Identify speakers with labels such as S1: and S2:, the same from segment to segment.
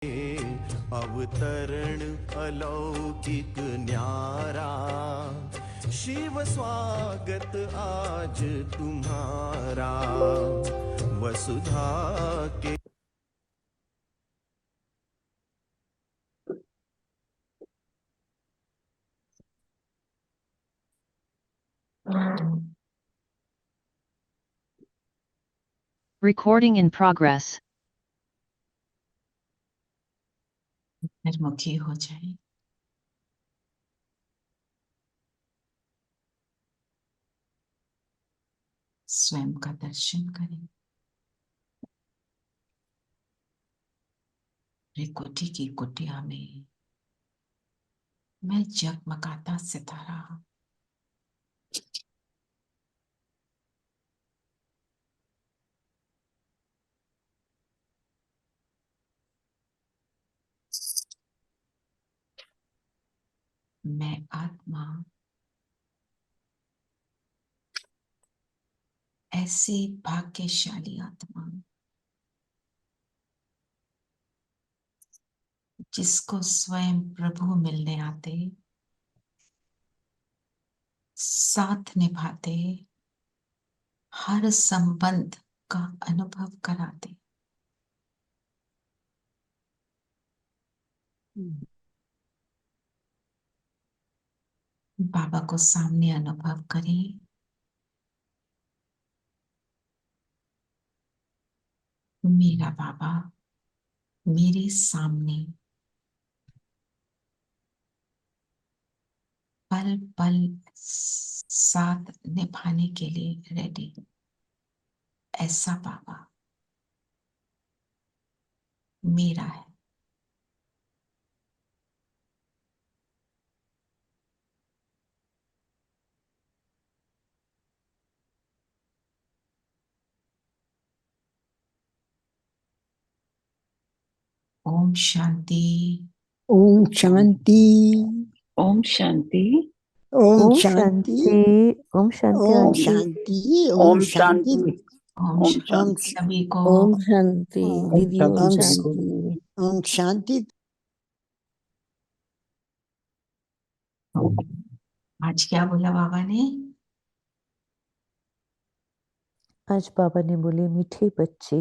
S1: अवतरण अलौकिक न्यारा, शिव स्वागत आज तुम्हारा, वसुधा के।
S2: Recording in progress.
S3: निर्मुखी हो जाए। स्वयं का दर्शन करें। त्रिकुटी की कुटिया में मैं जगमगाता सितारा, मैं आत्मा, ऐसी भाग्यशाली आत्मा जिसको स्वयं प्रभु मिलने आते, साथ निभाते, हर संबंध का अनुभव कराते। बाबा को सामने अनुभव करें। मेरा बाबा मेरे सामने पल पल साथ निभाने के लिए रेडी। ऐसा बाबा मेरा है। ओम शांति।
S4: ओम शांति।
S5: ओम शांति।
S4: ओम
S6: ओम
S4: शांति।
S6: शांति। ओम शांति
S4: ओम
S6: आंटी।
S4: शांति।
S5: ओम
S4: ओम शांति।
S5: शांति।
S3: ओम
S5: ओम
S3: शांति
S5: शांति।
S3: सभी को।
S6: ओम शांति दीदी। ओम
S4: ओम
S6: शांति।
S4: ओम शांति।
S3: आज क्या बोला बाबा ने?
S6: आज बाबा ने बोले, मीठे बच्चे,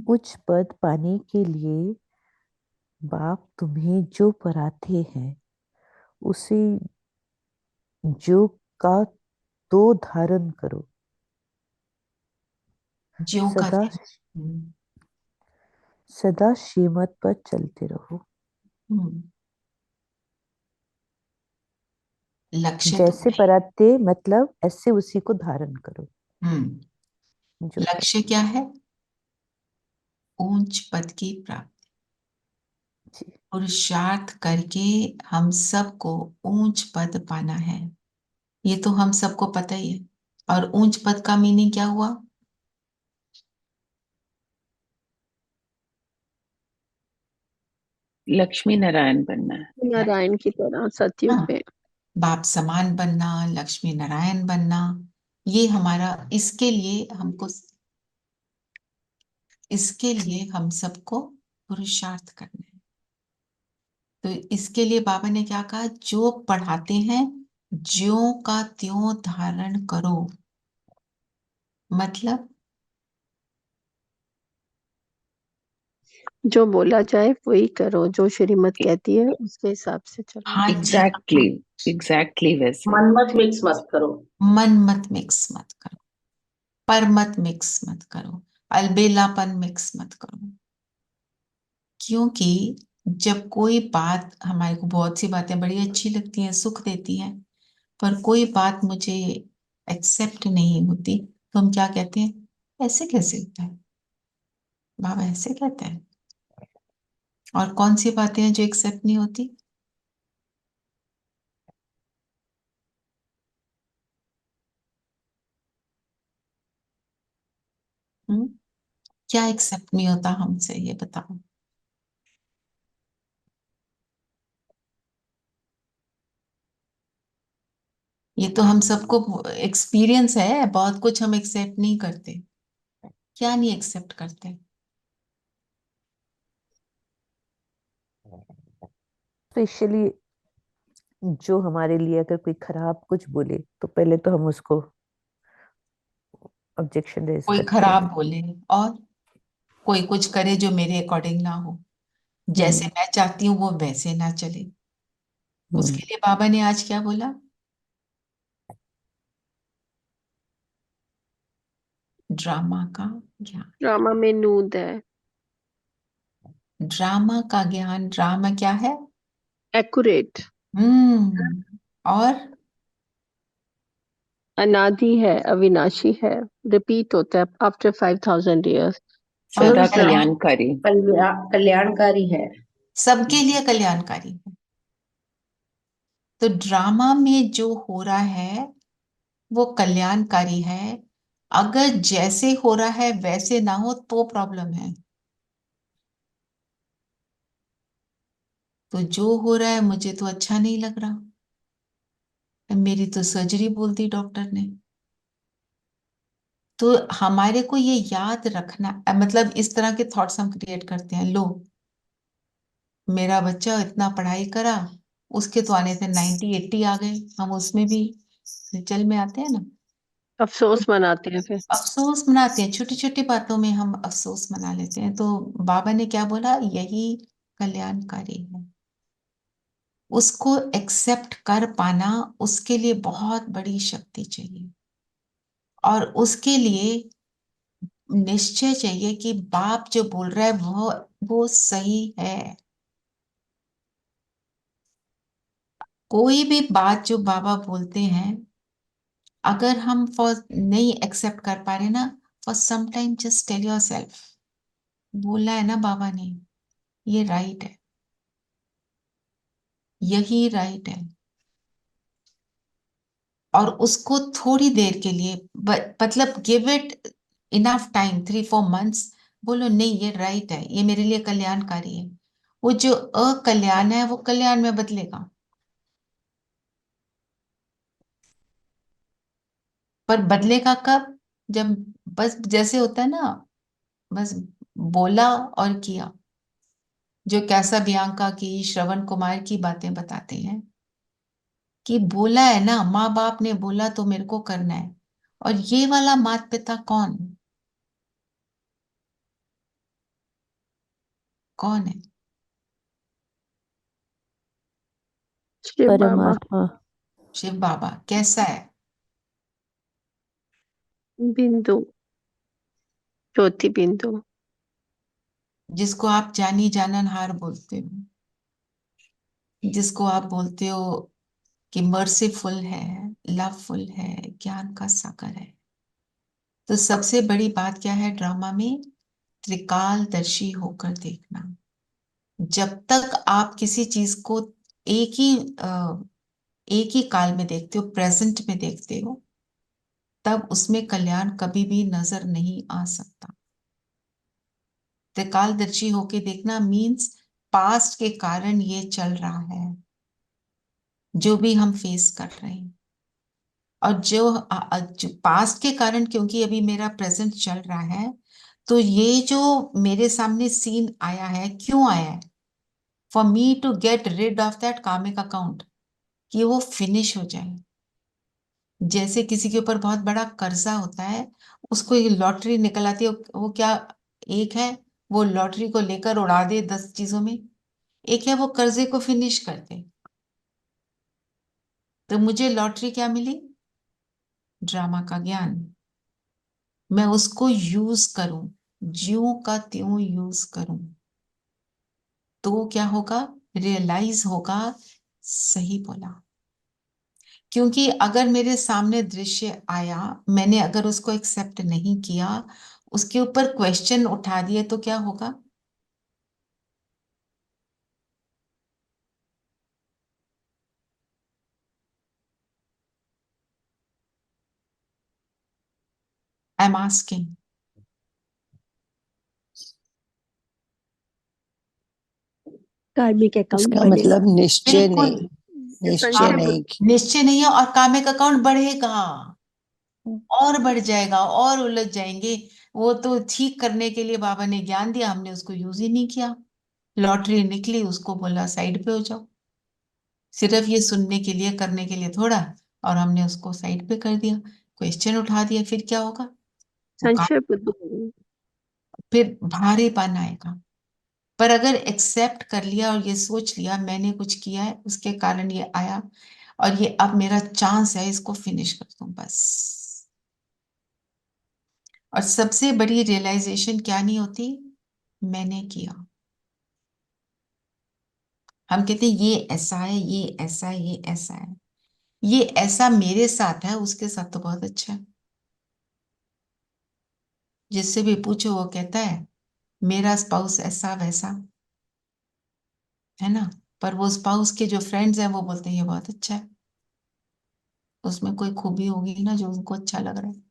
S6: उच्च पद पाने के लिए बाप तुम्हें जो पढ़ाते हैं उसे जो का तो धारण करो।
S3: जो का
S6: सदा सदा श्रीमत पर चलते रहो।
S3: लक्ष्य
S6: जैसे
S3: तो
S6: पढ़ाते मतलब ऐसे उसी को धारण करो। जो
S3: लक्ष्य क्या है? ऊंच पद की प्राप्ति।
S6: जी।
S3: पुरुषार्थ करके हम सबको ऊंच पद पाना है, ये तो हम सबको पता ही है। और ऊंच पद का मीनिंग क्या हुआ?
S5: लक्ष्मी नारायण बनना है।
S7: नारायण की तरह सतयुग में
S3: बाप समान बनना, लक्ष्मी नारायण बनना, ये हमारा, इसके लिए हम सबको पुरुषार्थ करना है। तो इसके लिए बाबा ने क्या कहा? जो पढ़ाते हैं ज्यों का त्यों धारण करो। मतलब
S7: जो बोला जाए वही करो, जो श्रीमत कहती है उसके हिसाब से चलो।
S3: हाँ,
S5: एग्जैक्टली वैसे।
S8: मन मत मिक्स मत करो।
S3: मन मत मिक्स मत करो, पर मत मिक्स मत करो, अलबेलापन मिक्स मत करो। क्योंकि जब कोई बात, हमारे को बहुत सी बातें बड़ी अच्छी लगती हैं, सुख देती हैं, पर कोई बात मुझे एक्सेप्ट नहीं होती, तो हम क्या कहते हैं? ऐसे कैसे होता है? बाबा ऐसे कहते हैं। और कौन सी बातें हैं जो एक्सेप्ट नहीं होती? क्या एक्सेप्ट नहीं होता हमसे, ये बताओ। ये तो हम सबको एक्सपीरियंस है, बहुत कुछ हम एक्सेप्ट नहीं करते। क्या नहीं एक्सेप्ट करते?
S6: स्पेशली जो हमारे लिए अगर कोई खराब कुछ बोले तो पहले तो हम उसको ऑब्जेक्शन रेज
S3: कोई
S6: करते
S3: खराब
S6: हैं।
S3: बोले और कोई कुछ करे जो मेरे अकॉर्डिंग ना हो, जैसे मैं चाहती हूँ वो वैसे ना चले।
S6: हम्म।
S3: उसके लिए बाबा ने आज क्या बोला? ड्रामा का ज्ञान।
S7: ड्रामा में नूद है।
S3: ड्रामा का ज्ञान, ड्रामा क्या है?
S7: एक्यूरेट।
S3: और
S7: अनादि है, अविनाशी है, रिपीट होता है आफ्टर 5000 ईयर्स।
S3: और
S5: सदा
S3: क्या?
S5: कल्याणकारी।
S8: कल्याणकारी है।
S3: सबके लिए कल्याणकारी है। तो ड्रामा में जो हो रहा है वो कल्याणकारी है। अगर जैसे हो रहा है वैसे ना हो तो प्रॉब्लम है। तो जो हो रहा है मुझे तो अच्छा नहीं लग रहा, मेरी तो सर्जरी बोल दी डॉक्टर ने। तो हमारे को ये याद रखना, मतलब इस तरह के थॉट्स हम क्रिएट करते हैं। लो, मेरा बच्चा इतना पढ़ाई करा, उसके तो आने थे 90-80 आ गए, हम उसमें भी चल में आते हैं ना।
S7: अफसोस मनाते हैं फिर।
S3: अफसोस मनाते हैं, छोटी छोटी बातों में हम अफसोस मना लेते हैं। तो बाबा ने क्या बोला? यही कल्याणकारी है। उसको एक्सेप्ट कर पाना, उसके लिए बहुत बड़ी शक्ति चाहिए। और उसके लिए निश्चय चाहिए कि बाप जो बोल रहा है वो सही है। कोई भी बात जो बाबा बोलते हैं, अगर हम फॉर नहीं एक्सेप्ट कर पा रहे ना, for some time just tell yourself, बोला है ना बाबा ने, ये राइट है, यही राइट है। और उसको थोड़ी देर के लिए, मतलब give it enough time, 3-4 months. बोलो नहीं, ये राइट है, ये मेरे लिए कल्याणकारी है। वो जो अकल्याण है वो कल्याण में बदलेगा। पर बदलेगा कब? जब बस जैसे होता है ना, बस बोला और किया। जो कैसा बियांका की, श्रवण कुमार की बातें बताते हैं कि बोला है ना, माँ बाप ने बोला तो मेरे को करना है। और ये वाला माता पिता कौन कौन है?
S7: शिव बाबा।
S6: परमात्मा।
S3: शिव बाबा। कैसा है?
S7: बिंदु, ज्योति बिंदु।
S3: जिसको आप जानी जाननहार बोलते हो, जिसको आप बोलते हो कि मर्सीफुल है, लवफुल है, ज्ञान का सागर है। तो सबसे बड़ी बात क्या है ड्रामा में? त्रिकालदर्शी होकर देखना। जब तक आप किसी चीज को एक ही एक ही काल में देखते हो, प्रेजेंट में देखते हो, तब उसमें कल्याण कभी भी नजर नहीं आ सकता। त्रिकालदर्शी होके देखना मीन्स पास्ट के कारण ये चल रहा है, जो भी हम फेस कर रहे हैं। और जो पास्ट के कारण, क्योंकि अभी मेरा प्रेजेंट चल रहा है, तो ये जो मेरे सामने सीन आया है, क्यों आया है? For me to get rid of that karmic account, कि वो फिनिश हो जाए। जैसे किसी के ऊपर बहुत बड़ा कर्जा होता है, उसको ये लॉटरी निकल आती है, वो क्या एक है, वो लॉटरी को लेकर उड़ा दे 10 चीजों में, एक है वो कर्जे को फिनिश कर दे। तो मुझे लॉटरी क्या मिली? ड्रामा का ज्ञान। मैं उसको यूज करूं, ज्यों का त्यों यूज करूं, तो क्या होगा? रियलाइज होगा, सही बोला। क्योंकि अगर मेरे सामने दृश्य आया, मैंने अगर उसको एक्सेप्ट नहीं किया, उसके ऊपर क्वेश्चन उठा दिए, तो क्या होगा? I am asking.
S8: कार्मिक अकाउंट
S4: उसका
S8: बनेगा।
S4: मतलब निश्चय
S3: बिल्कुल।
S4: नहीं, निश्चय
S3: हाँ,
S4: नहीं।
S3: निश्चय नहीं है, और कामिक अकाउंट बढ़ेगा और बढ़ जाएगा और उलझ जाएंगे। वो तो ठीक करने के लिए बाबा ने ज्ञान दिया, हमने उसको यूज ही नहीं किया। लॉटरी निकली, उसको बोला साइड पे हो जाओ। सिर्फ ये सुनने के लिए, करने के लिए थोड़ा, और हमने उसको साइड पे कर दिया, क्वेश्चन उठा दिया, फिर क्या होगा? वो
S7: संशय बुद्धि होगी।
S3: फिर भारीपन आएगा। पर अगर एक्सेप्ट कर लिया और ये सोच लिया मैंने कुछ किया है, उसके कारण ये आया, और ये अब मेरा चांस है, इसको फिनिश कर दूं बस। और सबसे बड़ी रियलाइजेशन क्या नहीं होती? मैंने किया। हम कहते हैं ये ऐसा है, ये ऐसा है, ये ऐसा है। ये ऐसा मेरे साथ है, उसके साथ तो बहुत अच्छा है। जिससे भी पूछो वो कहता है मेरा स्पाउस ऐसा वैसा, है ना। पर वो स्पाउस के जो फ्रेंड्स हैं वो बोलते हैं ये बहुत अच्छा है। उसमें कोई खूबी होगी ना जो उनको अच्छा लग रहा है।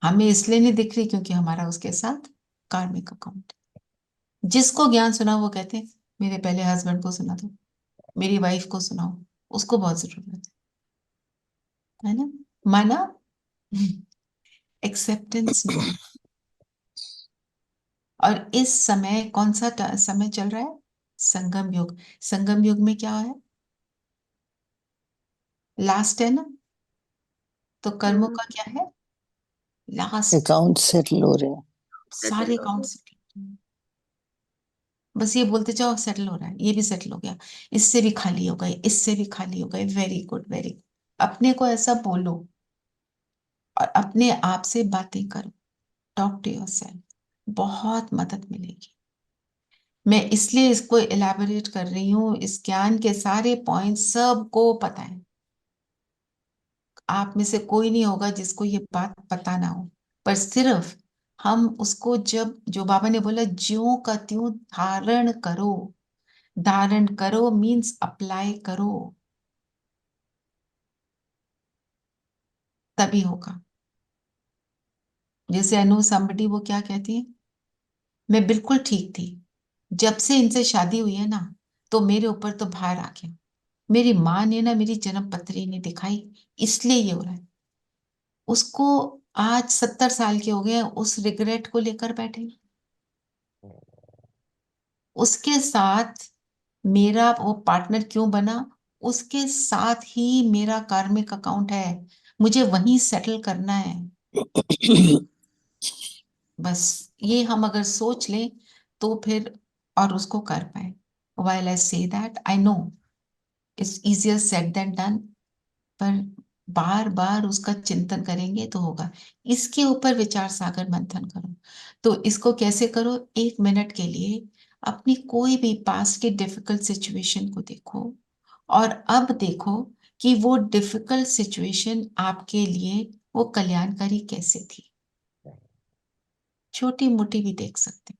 S3: हमें इसलिए नहीं दिख रही क्योंकि हमारा उसके साथ कार्मिक अकाउंट। जिसको ज्ञान सुना वो कहते हैं मेरे पहले हस्बैंड को सुना दो, मेरी वाइफ को सुनाओ, उसको बहुत जरूरत है ना। माना? एक्सेप्टेंस नहीं। और इस समय कौन सा समय चल रहा है? संगम युग। संगम युग में क्या है? लास्ट है ना। तो कर्मों का क्या है? लास्ट।
S4: अकाउंट सेटल हो रहे हैं।
S3: सारे अकाउंट सेटल। बस ये बोलते जाओ सेटल हो रहा है, ये भी सेटल हो गया, इससे भी खाली हो गए, इससे भी खाली हो गए, वेरी गुड वेरी गुड। अपने को ऐसा बोलो और अपने आप से बातें करो। Talk to yourself. बहुत मदद मिलेगी। मैं इसलिए इसको इलेबोरेट कर रही हूँ, इस ज्ञान के सारे पॉइंट सबको पता है। आप में से कोई नहीं होगा जिसको ये बात पता ना हो। पर सिर्फ हम उसको, जब जो बाबा ने बोला ज्यों का त्यों धारण करो। धारण करो मीन्स अप्लाई करो, तभी होगा। जैसे अनु somebody वो क्या कहती है, मैं बिल्कुल ठीक थी, जब से इनसे शादी हुई है ना तो मेरे ऊपर तो भार आ गया। मेरी माँ ने ना मेरी जन्म पत्री नहीं दिखाई, इसलिए ये हो रहा है। उसको आज 70 साल के हो गए हैं, उस रिग्रेट को लेकर बैठे। उसके साथ मेरा वो पार्टनर क्यों बना? उसके साथ ही मेरा कार्मिक अकाउंट है, मुझे वहीं सेटल करना है। बस ये हम अगर सोच लें तो फिर, और उसको कर पाए। while I say that I know it's easier said than done, पर बार बार उसका चिंतन करेंगे तो होगा। इसके ऊपर विचार सागर मंथन करो। तो इसको कैसे करो? 1 मिनट के लिए अपनी कोई भी पास्ट की डिफिकल्ट सिचुएशन को देखो, और अब देखो कि वो डिफिकल्ट सिचुएशन आपके लिए वो कल्याणकारी कैसे थी। छोटी मोटी भी देख सकते हैं।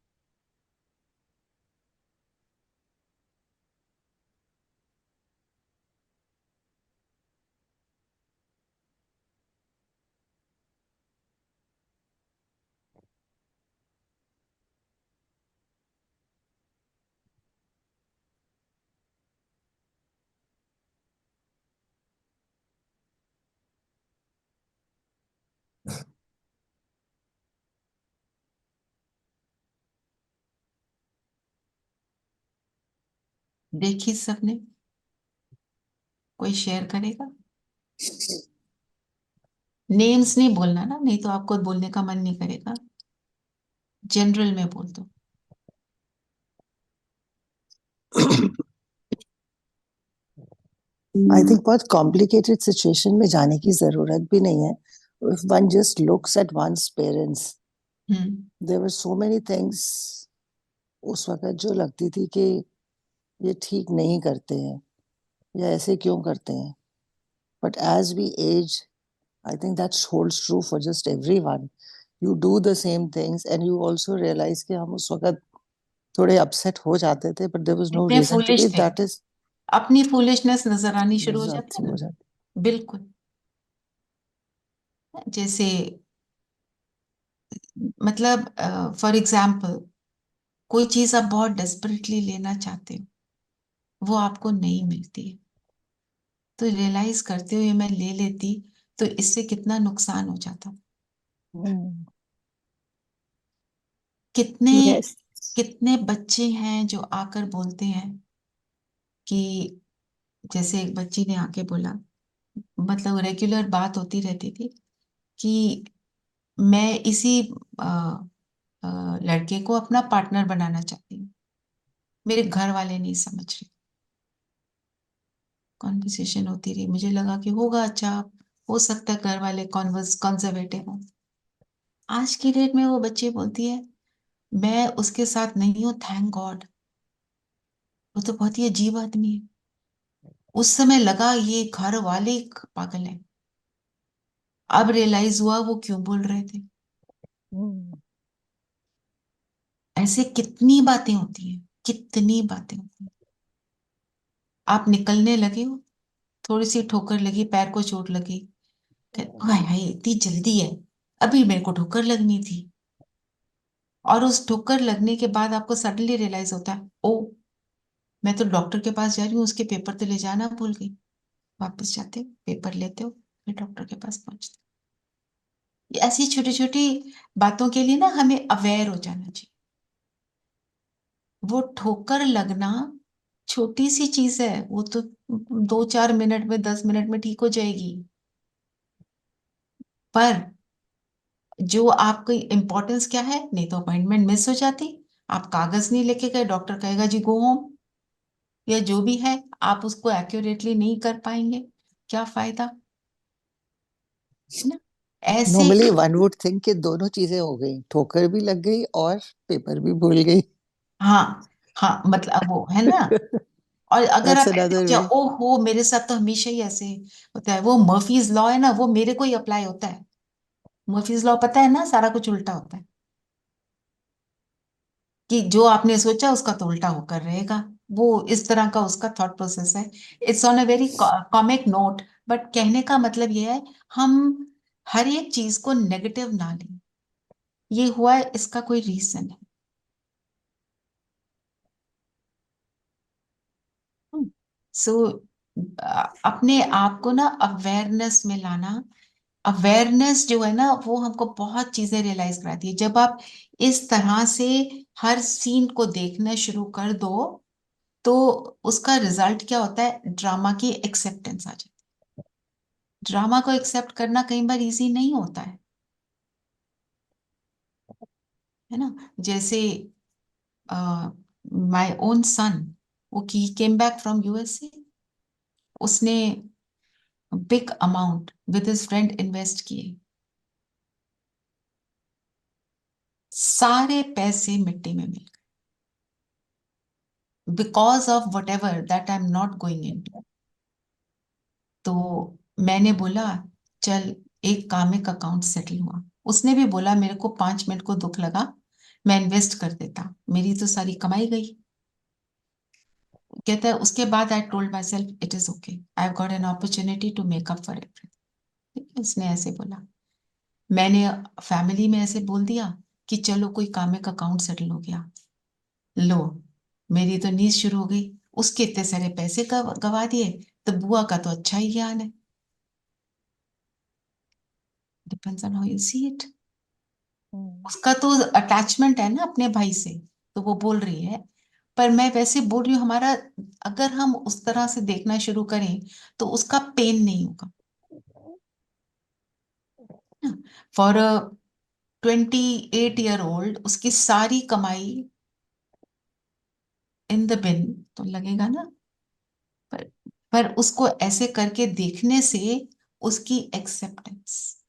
S3: देखी सबने? कोई शेयर करेगा? नेम्स नहीं बोलना ना, नहीं तो आपको बोलने का मन नहीं करेगा। जनरल में बोल दो।
S4: आई थिंक बहुत कॉम्प्लिकेटेड सिचुएशन में जाने की जरूरत भी नहीं है. If one just looks at one's parents, there were so many things उस वक्त जो लगती थी कि ये ठीक नहीं करते हैं या ऐसे क्यों करते हैं. But as we age, I think that holds true for just everyone. You do the same things and you also realise कि हम उस वक्त थोड़े अपसेट हो जाते थे, बट देयर वाज नो
S3: इतने
S4: रीजन टू
S3: फूलिश
S4: बी.
S3: थे,
S4: दैट इज
S3: अपनी फूलिशनेस नजर आनी शुरू हो जाती है
S4: हो
S3: ना।
S4: जाती.
S3: बिल्कुल। जैसे मतलब फॉर एग्जाम्पल कोई चीज आप बहुत डेस्परेटली लेना चाहते हो, वो आपको नहीं मिलती है, तो रियलाइज करते हो ये मैं ले लेती तो इससे कितना नुकसान हो जाता। कितने
S7: यस।
S3: कितने बच्चे हैं जो आकर बोलते हैं कि जैसे एक बच्ची ने आके बोला, मतलब रेगुलर बात होती रहती थी कि मैं इसी अ, लड़के को अपना पार्टनर बनाना चाहती हूँ, मेरे घर वाले नहीं समझ रहे। कॉन्वर्सेशन होती रही, मुझे लगा कि होगा अच्छा, हो सकता है घर वाले कंजर्वेटिव हो। आज की डेट में वो बच्ची बोलती है मैं उसके साथ नहीं हूँ, थैंक गॉड, वो तो बहुत ही अजीब आदमी है। उस समय लगा ये घर वाले ही पागल है, अब रियलाइज हुआ वो क्यों बोल रहे थे। ऐसे कितनी बातें होती हैं, कितनी बातें होती हैं। आप निकलने लगे हो, थोड़ी सी ठोकर लगी, पैर को चोट लगी, हाय हाय इतनी जल्दी है, अभी मेरे को ठोकर लगनी थी। और उस ठोकर लगने के बाद आपको सडनली रियलाइज होता है, ओ मैं तो डॉक्टर के पास जा रही हूँ, उसके पेपर तो ले जाना भूल गई। वापस जाते हो, पेपर लेते हो, फिर डॉक्टर के पास पहुंचते हो। ऐसी छोटी छोटी बातों के लिए ना हमें अवेयर हो जाना चाहिए। वो ठोकर लगना छोटी सी चीज है, वो तो 2-4 मिनट में 10 मिनट में ठीक हो जाएगी। पर जो आपकी इम्पोर्टेंस क्या है, नहीं तो अपॉइंटमेंट मिस हो जाती, आप कागज नहीं लेके गए, डॉक्टर कहेगा जी गो होम, या जो भी है आप उसको एक्यूरेटली नहीं कर पाएंगे, क्या फायदा, है ना। ऐसे
S4: नॉर्मली वन वुड थिंक कि दोनों चीजें हो गई, ठोकर भी लग गई और पेपर भी भूल गई।
S3: हाँ, हाँ मतलब वो है ना। और अगर
S4: दैट्स
S3: आप ऐसे हो
S4: अनदर वे।
S3: जाओ, ओ हो मेरे साथ तो हमेशा ही ऐसे होता है, वो मर्फीज लॉ है ना, वो मेरे को ही अप्लाई होता है। मर्फीज लॉ पता है ना, सारा कुछ उल्टा होता है, कि जो आपने सोचा उसका तो उल्टा होकर रहेगा। वो इस तरह का उसका थॉट प्रोसेस है। It's on a very comic note, but कहने का मतलब ये है, हम हर एक चीज को नेगेटिव ना लें। ये हुआ है, इसका कोई रीजन है। सो अपने आप को ना अवेयरनेस में लाना। अवेयरनेस जो है ना, वो हमको बहुत चीजें रियलाइज कराती है। जब आप इस तरह से हर सीन को देखना शुरू कर दो, तो उसका रिजल्ट क्या होता है, ड्रामा की एक्सेप्टेंस आ जाती है। ड्रामा को एक्सेप्ट करना कई बार इजी नहीं होता है ना। जैसे माय ओन सन, वो की केम बैक फ्रॉम यूएसए, उसने big amount with his friend invest किए, सारे पैसे मिट्टी में मिल गए, because of what ever that I am not going in. तो मैंने बोला चल एक कामिक अकाउंट सेटल हुआ। उसने भी बोला मेरे को 5 मिनट को दुख लगा, मैं इन्वेस्ट कर देता, मेरी तो सारी कमाई गई। कहता है उसके बाद I told myself it is okay, I have got an opportunity to make up for everything. उसने ऐसे बोला। मैंने फैमिली में ऐसे बोल दिया कि चलो कोई कामिक अकाउंट सेटल हो गया, लो मेरी तो नींद शुरू हो गई। उसके इतने सारे पैसे गवा दिए, तो बुआ का तो अच्छा ही ज्ञान है। Depends on how you see it. उसका तो अटैचमेंट है ना अपने भाई से, तो वो बोल रही है। पर मैं वैसे बोल रही हूँ, हमारा अगर हम उस तरह से देखना शुरू करें तो उसका पेन नहीं होगा। फॉर 28 ईयर ओल्ड उसकी सारी कमाई इन द बिन, तो लगेगा ना। पर पर उसको ऐसे करके देखने से उसकी एक्सेप्टेंस,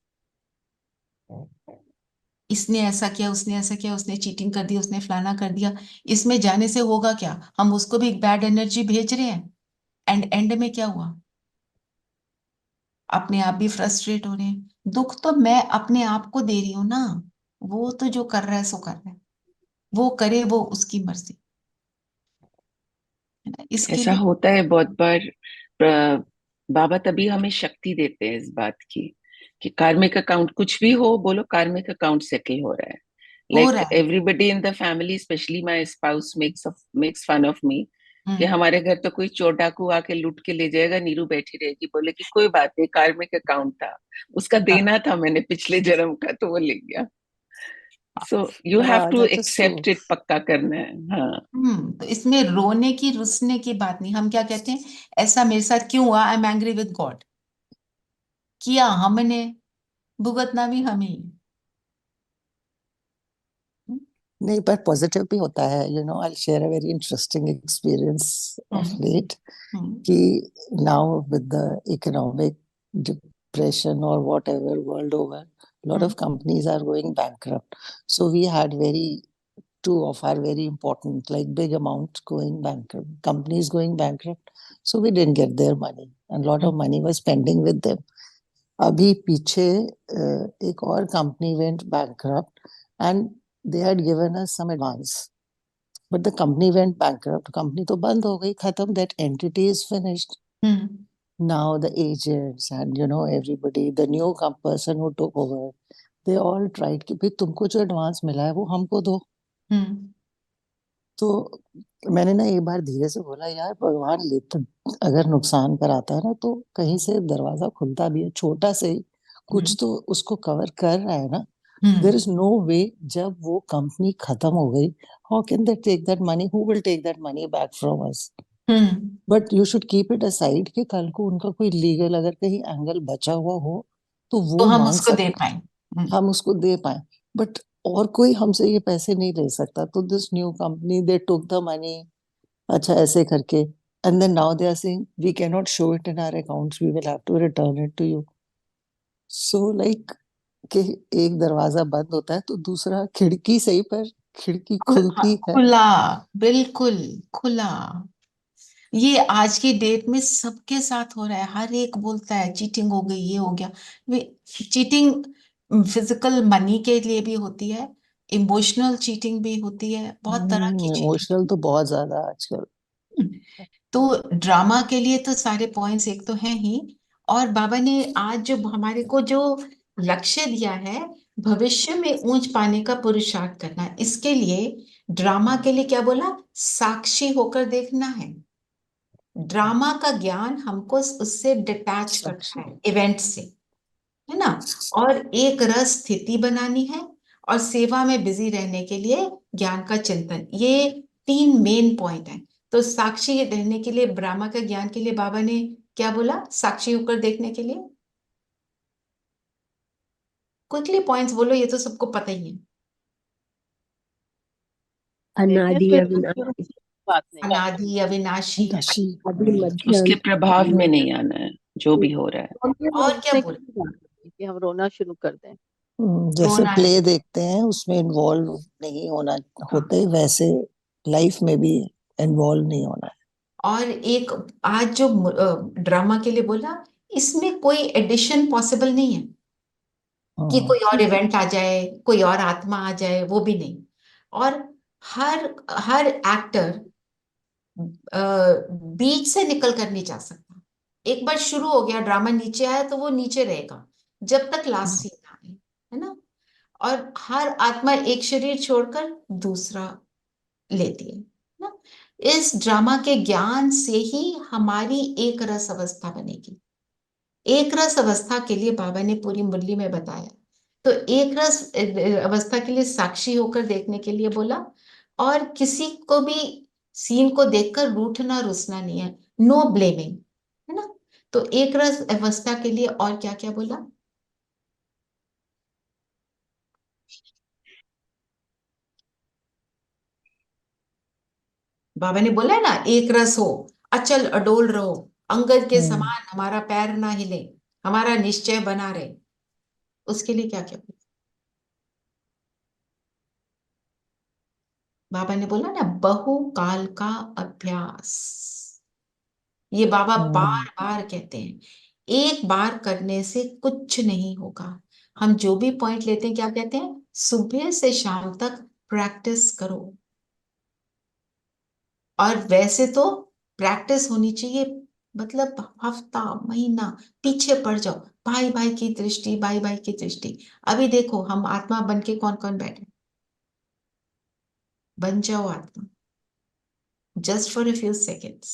S3: इसने ऐसा किया, उसने ऐसा किया, उसने चीटिंग कर दी, उसने फलाना कर दिया, इसमें जाने से होगा क्या, हम उसको भी एक बैड एनर्जी भेज रहे हैं। एंड एंड में क्या हुआ, अपने आप भी फ्रस्ट्रेट हो रहे हैं। दुख तो मैं अपने आप को दे रही हूं ना, वो तो जो कर रहा है सो कर रहा है, वो करे, वो उसकी मर्जी, है ना। इसके
S5: ऐसा
S3: लिए
S5: होता है बहुत बार। बाबा तभी हमें शक्ति देते हैं इस बात की कि कार्मिक अकाउंट कुछ भी हो, बोलो कार्मिक अकाउंट सेटल हो रहा है।
S3: हो
S5: लाइक
S3: रहा है।
S5: Everybody in the family, specially my spouse makes fun of me कि
S3: हम्म।
S5: हमारे घर तो कोई चोर डाकू आके लूट के ले जाएगा, नीरू बैठी रहेगी, बोले कि कोई बात नहीं, कार्मिक अकाउंट था, उसका
S3: हाँ,
S5: देना था मैंने पिछले जन्म का, तो वो ले गया। So you have to
S4: that is
S5: accept
S4: true.
S5: It, पक्का करना है। हाँ,
S3: तो इसमें रोने की रुसने की बात नहीं। हम क्या कहते हैं, ऐसा मेरे साथ क्यों हुआ, I am angry with God, किया हमने, भुगतना भी हम ही।
S4: नहीं, पर पॉजिटिव भी होता है, you know. I share a very interesting experience of late कि now with the economic depression और whatever world over, lot of companies are going bankrupt. So we had two of our very important, like big amounts going bankrupt, companies going bankrupt. So we didn't get their money, and lot of money was pending with them. अभी पीछे एक और company went bankrupt, and they had given us some advance, but the company went bankrupt. Company तो बंद हो गई, खत्म. That entity is finished. Now the agents and everybody, the new person who took over, they all tried कि भाई तुमको जो advance मिला है वो हमको दो. तो मैंने ना एक बार धीरे से बोला, यार भगवान लेते, अगर नुकसान कराता है ना तो कहीं से दरवाजा खुलता भी है, छोटा से ही कुछ तो उसको कवर कर रहा है ना. There is no way. जब वो कंपनी खत्म हो गई, how can they take that money? Who will take that money back from us? But you should keep it aside कि कल को उनका कोई लीगल अगर कहीं एंगल बचा हुआ हो तो
S3: तो
S4: वो
S3: हम
S4: मांग
S3: उसको दे
S4: सकते,
S3: पाए।
S4: हम उसको दे पाए. बट और कोई हमसे ये पैसे नहीं ले सकता. तो this new company, they took the money. अच्छा, ऐसे करके, and then now they are saying we can not show it in our accounts, we will have to return it to you. So like कि एक दरवाजा बंद होता है तो दूसरा खिड़की से ही, पर खिड़की खुलती है.
S3: खुला, बिल्कुल खुला। ये आज की डेट में सबके साथ हो रहा है। हर एक बोलता है चीटिंग हो गई, ये हो गया। चीटिंग फिजिकल मनी के लिए भी होती है, इमोशनल चीटिंग भी होती है, बहुत तरह की चीटिंग।
S4: इमोशनल तो बहुत ज्यादा आजकल.
S3: तो ड्रामा के लिए तो सारे पॉइंट्स एक तो हैं ही, और बाबा ने आज जो हमारे को जो लक्ष्य दिया है, भविष्य में ऊंच पाने का पुरुषार्थ करना, इसके लिए ड्रामा के लिए क्या बोला, साक्षी होकर देखना है। ड्रामा का ज्ञान हमको उससे डिटैच करता है, इवेंट से, है ना। और एक रस स्थिति बनानी है, और सेवा में बिजी रहने के लिए ज्ञान का चिंतन, ये 3 मेन पॉइंट है। तो साक्षी रहने के लिए, ड्रामा का ज्ञान के लिए बाबा ने क्या बोला, साक्षी होकर देखने के लिए। क्विकली पॉइंट्स बोलो, ये तो सबको पता ही है।
S7: अनादि
S9: फिर
S7: अविनाशी,
S9: बात नहीं,
S3: अनादि अविनाशी,
S4: नशी.
S7: आदि मध्य
S5: उसके प्रभाव में
S7: अंत।
S5: नहीं आना है जो भी हो रहा है.
S3: और क्या
S9: रोने
S3: बोल,
S9: की बात नहीं कि हम रोना शुरू कर दें।
S4: जैसे
S3: रोना
S4: प्ले
S3: नहीं।
S4: देखते हैं उसमें इन्वॉल्व नहीं होना
S3: हाँ।
S4: होते, वैसे लाइफ में भी इन्वॉल्व नहीं होना है.
S3: और एक आज जो ड्रामा के लिए बोला, इसमें कोई एडिशन पॉसिबल नहीं है कि
S4: हाँ.
S3: कोई और इवेंट आ जाए, कोई और आत्मा आ जाए, वो भी नहीं। और हर हर एक्टर बीच से निकल कर नहीं जा सकता। एक बार शुरू हो गया ड्रामा, नीचे आया तो वो नीचे रहेगा जब तक लास्ट सीन ना आए, है ना। और हर आत्मा एक शरीर छोड़कर दूसरा लेती है ना। इस ड्रामा के ज्ञान से ही हमारी एक रस अवस्था बनेगी। एक रस अवस्था के लिए बाबा ने पूरी मुरली में बताया। तो एक रस अवस्था के लिए साक्षी होकर देखने के लिए बोला, और किसी को भी सीन को देखकर रूठना रुसना नहीं है, नो ब्लेमिंग, है ना। तो एक रस अवस्था के लिए और क्या क्या बोला, बाबा ने बोला है ना, एक रस हो, अचल अडोल रहो, अंगद के समान हमारा पैर ना हिले, हमारा निश्चय बना रहे। उसके लिए क्या क्या बोला बाबा ने, बोला ना, बहुकाल का अभ्यास। ये बाबा बार बार कहते हैं, एक बार करने से कुछ नहीं होगा। हम जो भी पॉइंट लेते हैं क्या कहते हैं, सुबह से शाम तक प्रैक्टिस करो। और वैसे तो प्रैक्टिस होनी चाहिए, मतलब हफ्ता महीना पीछे पड़ जाओ, भाई भाई की दृष्टि, भाई भाई की दृष्टि। अभी देखो हम आत्मा बन के कौन कौन बैठे, बन जाओ आत्मा, just for a few seconds.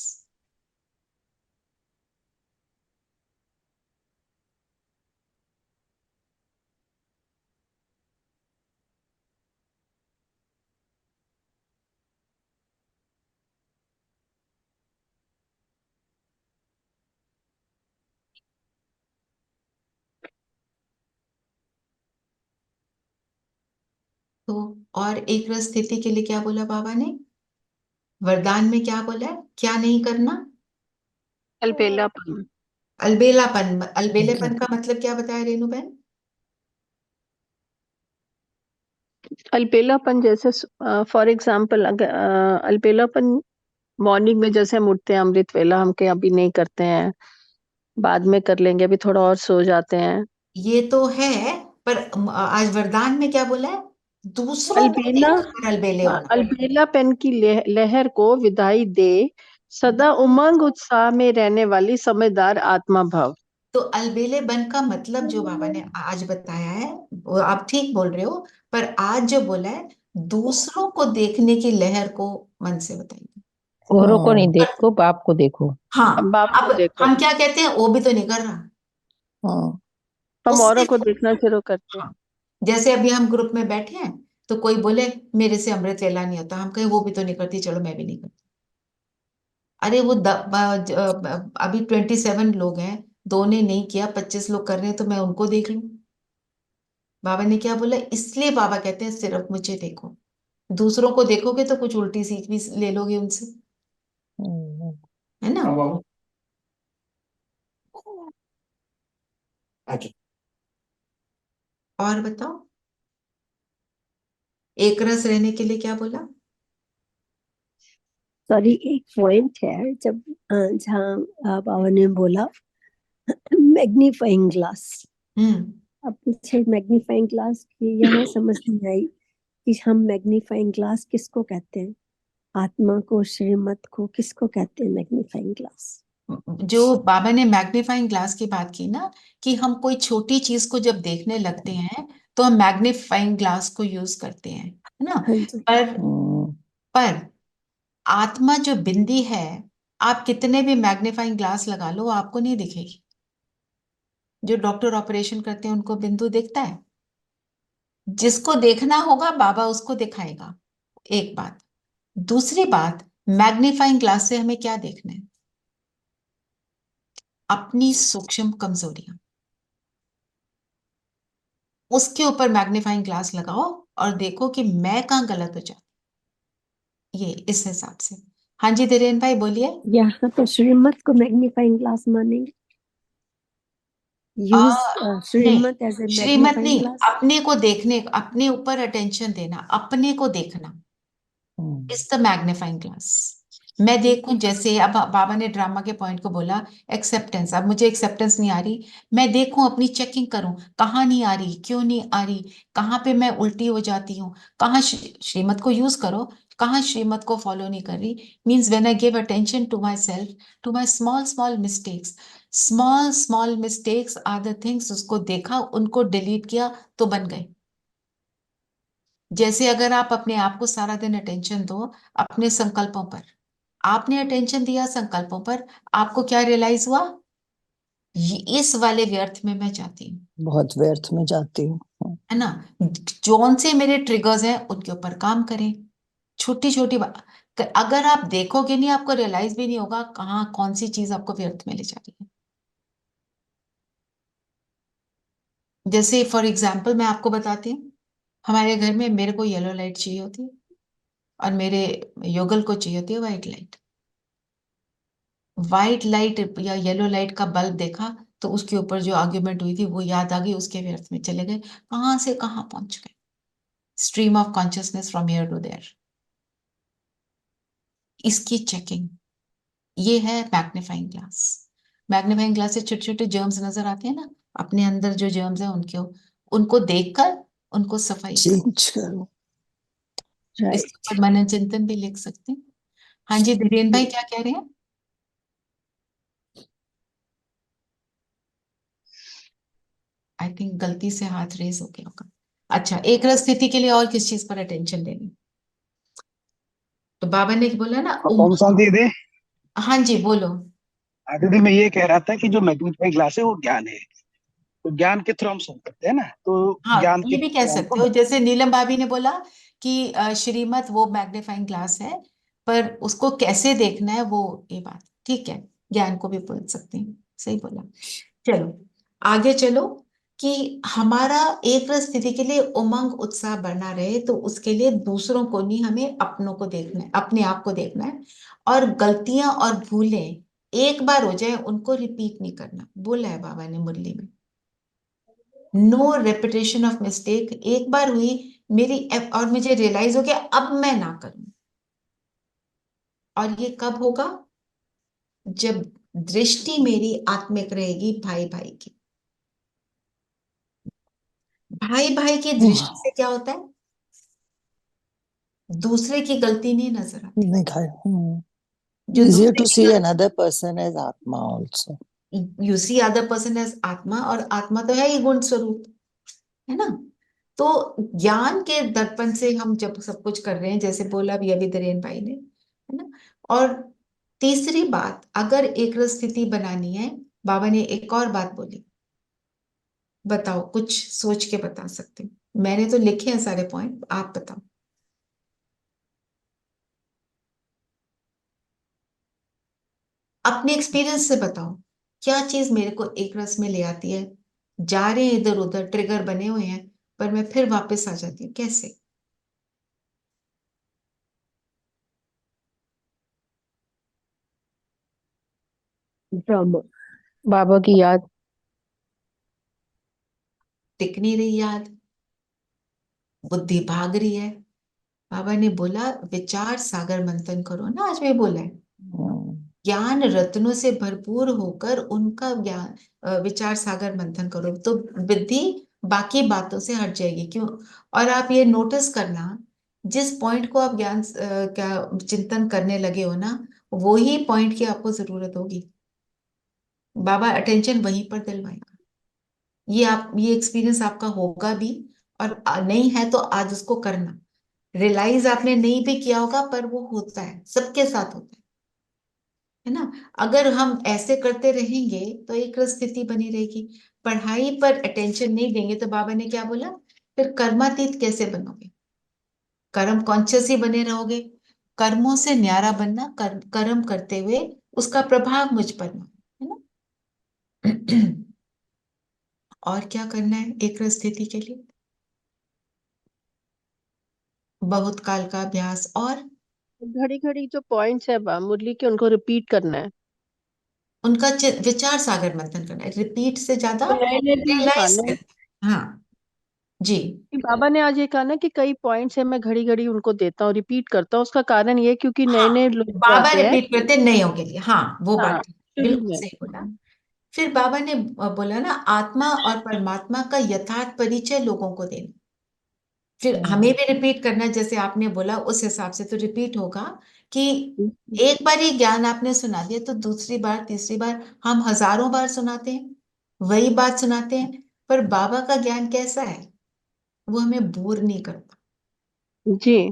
S3: तो और एक रस स्थिति के लिए क्या बोला बाबा ने? वरदान में क्या बोला है? क्या नहीं करना?
S7: अलबेलापन।
S3: अलबेलापन। अलबेलेपन का मतलब क्या बताया रेणु बहन?
S7: अलबेलापन जैसे फॉर एग्जाम्पल अलबेलापन मॉर्निंग में जैसे हम उठते हैं अमृत वेला, हम के अभी नहीं करते हैं, बाद में कर लेंगे, अभी थोड़ा और सो जाते हैं।
S3: ये तो है, पर आज वरदान में क्या बोला है? दूसरों को
S7: अलबेला
S3: देखकर अलबेले होना।
S7: अलबेलापन की लहर को विदाई दे, सदा उमंग उत्साह में रहने वाली समझदार आत्मा भव।
S3: तो अलबेलेपन का मतलब जो बाबा ने आज बताया है वो आप ठीक बोल रहे हो, पर आज जो बोला है दूसरों को देखने की लहर को मन से बताइए।
S6: औरों को नहीं
S4: हाँ
S6: देखो, बाप को देखो।
S3: हाँ,
S7: बाप को
S3: अब
S7: देखो,
S3: हम क्या कहते हैं, वो भी तो नहीं कर रहा,
S4: हाँ
S7: हम
S3: उससे
S7: औरों को देखना शुरू करते हैं।
S3: हाँ। जैसे अभी हम ग्रुप में बैठे हैं तो कोई बोले मेरे से अमृत वेला नहीं होता, हम कहें वो भी तो नहीं करती, चलो मैं भी नहीं करती। अरे वो अभी 27 लोग हैं, दो ने नहीं किया, 25 लोग कर रहे हैं, तो मैं उनको देख लूं। बाबा ने क्या बोला? इसलिए बाबा कहते हैं सिर्फ मुझे देखो। दूसरों को देखोगे तो कुछ उल्टी सीख भी ले लोगे उनसे,
S4: हम्म,
S3: है ना? और बताओ, एक रस रहने के लिए क्या बोला?
S10: सॉरी, एक पॉइंट है जब जहाँ बाबा ने बोला मैग्नीफाइंग ग्लास। अब पीछे मैग्नीफाइंग ग्लास की यहाँ समझ नहीं आई कि हम मैग्नीफाइंग ग्लास किसको कहते हैं, आत्मा को, श्रीमत को, किसको कहते हैं मैग्नीफाइंग ग्लास?
S3: जो बाबा ने मैग्नीफाइंग ग्लास की बात की ना, कि हम कोई छोटी चीज को जब देखने लगते हैं तो हम मैग्नीफाइंग ग्लास को यूज करते हैं, है ना?
S10: हाँ जी।
S3: पर
S4: हम्म,
S3: पर आत्मा जो बिंदी है, आप कितने भी मैग्नीफाइंग ग्लास लगा लो वो आपको नहीं दिखेगी। जो डॉक्टर ऑपरेशन करते हैं उनको बिंदु दिखता है? जिसको देखना होगा बाबा उसको दिखाएगा। एक बात। दूसरी बात, मैग्नीफाइंग ग्लास से हमें क्या देखना है? अपनी सूक्ष्म कमजोरियां, उसके ऊपर मैग्नीफाइंग ग्लास लगाओ और देखो कि मैं कहाँ गलत हो जाती, ये इस हिसाब से। हाँ जी धीरेन भाई बोलिए।
S10: यहाँ तो श्रीमत को मैग्नीफाइंग ग्लास मानेंगे,
S3: आ,
S10: यूज
S3: नहीं,
S10: श्रीमत एज ए
S3: श्रीमत
S10: मैग्नीफाइंग
S3: नहीं,
S10: ग्लास।
S3: अपने को देखने, अपने ऊपर अटेंशन देना, अपने को देखना
S4: हम्म,
S3: इज द मैग्नीफाइंग ग्लास। मैं देखूं, जैसे अब बाबा ने ड्रामा के पॉइंट को बोला, एक्सेप्टेंस। अब मुझे एक्सेप्टेंस नहीं आ रही, मैं देखूं, अपनी चेकिंग करूं, कहाँ नहीं आ रही, क्यों नहीं आ रही, कहाँ पे मैं उल्टी हो जाती हूँ, कहाँ श्रीमत को यूज करो, कहाँ श्रीमत को फॉलो नहीं कर रही। Means when I give attention to myself, to my small small mistakes, small small mistakes are the things, उसको देखा, उनको डिलीट किया तो बन गए। जैसे अगर आप अपने आप को सारा दिन अटेंशन दो अपने संकल्पों पर, आपने अटेंशन दिया संकल्पों पर, आपको क्या रियलाइज हुआ? ये इस वाले व्यर्थ में मैं जाती हूँ,
S4: बहुत व्यर्थ में जाती हूँ।
S3: है ना? जौन से मेरे ट्रिगर्स हैं उनके ऊपर काम करें। छोटी छोटी बात, अगर आप देखोगे नहीं आपको रियलाइज भी नहीं होगा कहाँ कौन सी चीज आपको व्यर्थ में ले जा रही है। जैसे फॉर एग्जाम्पल मैं आपको बताती हूँ, हमारे घर में मेरे को येलो लाइट चाहिए होती है और मेरे योगल को चाहिए होती है व्हाइट लाइट। व्हाइट लाइट या येलो लाइट का बल्ब देखा तो उसके ऊपर जो आर्ग्यूमेंट हुई थी वो याद आ गई, उसके व्यर्थ में चले गए, कहां से कहां पहुंच गए। Stream of consciousness from here to there, इसकी चेकिंग, ये है मैग्नीफाइंग ग्लास। मैग्नीफाइंग ग्लास से छोटे छोटे जर्म्स नजर आते हैं ना, अपने अंदर जो जर्म्स हैं उनके, उनको देखकर उनको सफाई कर।
S4: चेंज करो।
S3: इसके
S4: राइट।
S3: ऊपर मनन चिंतन भी लिख सकते हैं। हाँ जी धीरेन भाई क्या कह रहे हैं? आई थिंक गलती से हाथ रेज हो गया होगा। अच्छा, एक रस स्थिति के लिए और किस चीज पर अटेंशन देनी? तो बाबा ने बोला ना
S11: ओम शांति दे।
S3: हाँ जी बोलो।
S11: दीदी मैं ये कह रहा था कि जो मैग्नीफाइंग ग्लास है वो ज्ञान है, तो ज्ञान के थ्रू हम सुन सकते हैं ना, तो
S3: हाँ,
S11: ज्ञान
S3: ये
S11: के
S3: भी कह
S11: थ्रू
S3: सकते
S11: हमको।
S3: हो, जैसे नीलम भाभी ने बोला कि श्रीमत वो मैग्नीफाइंग ग्लास है, पर उसको कैसे देखना है वो, ये बात ठीक है, ज्ञान को भी बोल सकते हैं, सही बोला। चलो आगे चलो, कि हमारा एक रस स्थिति के लिए उमंग उत्साह बना रहे, तो उसके लिए दूसरों को नहीं, हमें अपनों को देखना है, अपने आप को देखना है। और गलतियां और भूलें एक बार हो जाए उनको रिपीट नहीं करना, बोला है बाबा ने मुरली में। No repetition of mistake. एक बार हुई मेरी और मुझे रियलाइज हो गया, अब मैं ना करूं। और ये कब होगा? जब दृष्टि मेरी आत्मिक रहेगी भाई भाई की। भाई भाई की दृष्टि से क्या होता है? दूसरे की गलती नहीं नजर आती। जो
S4: Easier
S3: दूसरे
S4: to
S3: की
S4: see another person as Atma also.
S3: You see other person as आत्मा, और आत्मा तो है ही गुण स्वरूप, है ना? तो ज्ञान के दर्पण से हम जब सब कुछ कर रहे हैं, जैसे बोला भी अभी धीरेन भाई ने, है ना? और तीसरी बात, अगर एक रस स्थिति बनानी है, बाबा ने एक और बात बोली, बताओ, कुछ सोच के बता सकते हो? मैंने तो लिखे हैं सारे पॉइंट, आप बताओ। अपने एक्सपीरियंस से बताओ, क्या चीज मेरे को एक रस में ले आती है? जा रहे हैं इधर उधर, ट्रिगर बने हुए हैं, पर मैं फिर वापस आ जाती हूँ, कैसे?
S10: ड्रामा।
S7: बाबा की याद।
S3: टिक नहीं रही याद, बुद्धि भाग रही है। बाबा ने बोला विचार सागर मंथन करो ना, आज मैं बोला है, ज्ञान रत्नों से भरपूर होकर उनका ज्ञान विचार सागर मंथन करो, तो बुद्धि बाकी बातों से हट जाएगी। क्यों? और आप ये नोटिस करना, जिस पॉइंट को आप ज्ञान क्या चिंतन करने लगे हो ना, वो ही पॉइंट की आपको जरूरत होगी। बाबा अटेंशन वहीं पर दिलवाएगा। ये एक्सपीरियंस आपका होगा भी, और नहीं है तो आज उसको करना। रियलाइज आपने नहीं भी किया होगा, पर वो होता है, सबके साथ होता है ना? अगर हम ऐसे करते रहेंगे तो एक स्थिति बनी रहेगी। पढ़ाई पर अटेंशन नहीं देंगे तो बाबा ने क्या बोला, फिर कर्मातीत कैसे बनोगे? कर्म कॉन्शियस ही बने रहोगे। कर्मों से न्यारा बनना, कर्म करते हुए उसका प्रभाव मुझ पर ना, है ना? और क्या करना है एक स्थिति के लिए? बहुत काल का अभ्यास, और
S7: घड़ी घड़ी जो पॉइंट्स है मुरली के, उनको रिपीट करना है।
S3: उनका विचार सागर मंथन करना है, रिपीट से ज्यादा
S7: तो नए भी
S3: रियलाइज
S7: आना है
S3: कर। हाँ जी।
S7: कि बाबा ने आज ये कहा ना कि कई पॉइंट्स है, मैं घड़ी घड़ी उनको देता हूँ, रिपीट करता हूँ। उसका कारण ये क्योंकि नए
S3: हाँ,
S7: नए लोग जो
S3: बाबा
S7: आते हैं।
S3: रिपीट करते नयों के लिए, हाँ वो
S7: हाँ,
S3: बात
S7: शुरू
S3: बिल्कुल
S7: में।
S3: सही बोला। फिर बाबा ने बोला ना, आत्मा और परमात्मा का यथार्थ परिचय लोगों को देना। फिर हमें भी रिपीट करना, जैसे आपने बोला उस हिसाब से तो रिपीट होगा कि एक बार ही ज्ञान आपने सुना दिया तो दूसरी बार तीसरी बार हम हजारों बार सुनाते हैं, वही बात सुनाते हैं, पर बाबा का ज्ञान कैसा है? वो हमें बोर नहीं करता,
S7: जी।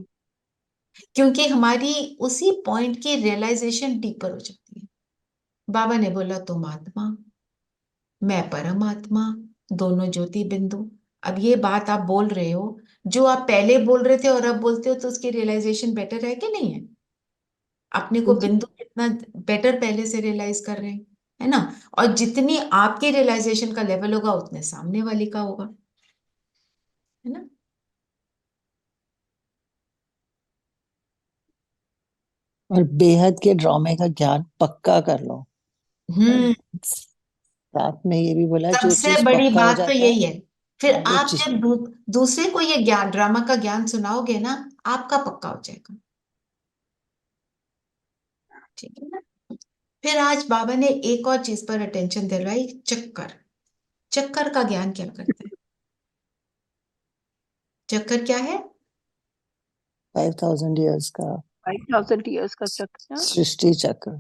S3: क्योंकि हमारी उसी पॉइंट की रियलाइजेशन डीपर हो जाती है। बाबा ने बोला तुम आत्मा, मैं परमात्मा, दोनों ज्योति बिंदु। अब ये बात आप बोल रहे हो, जो आप पहले बोल रहे थे और अब बोलते हो, तो उसकी रियलाइजेशन बेटर है कि नहीं है? अपने को
S7: जी।
S3: बिंदु कितना बेटर पहले से रियलाइज कर रहे हैं, है ना? और जितनी आपकी रियलाइजेशन का लेवल होगा, उतने सामने वाली का होगा, है ना?
S4: और बेहद के ड्रामे का ज्ञान पक्का कर लो।
S3: हम्म।
S4: साथ में ये भी बोला, जो
S3: सबसे
S4: चीज
S3: बड़ी
S4: पक्का हो
S3: बात तो
S4: जाता है
S3: यही है। फिर
S4: वो
S3: आप
S4: चीज।
S3: जब दूसरे को ये ज्ञान, ड्रामा का ज्ञान सुनाओगे ना, आपका पक्का हो जाएगा। ठीक है ना? फिर आज बाबा ने एक और चीज पर अटेंशन दिलवाई, चक्कर। चक्कर का ज्ञान क्या करता है? चक्कर क्या है?
S4: 5000 ईयर्स का
S7: 5000 ईयर्स का चक्र।
S4: सृष्टि चक्र।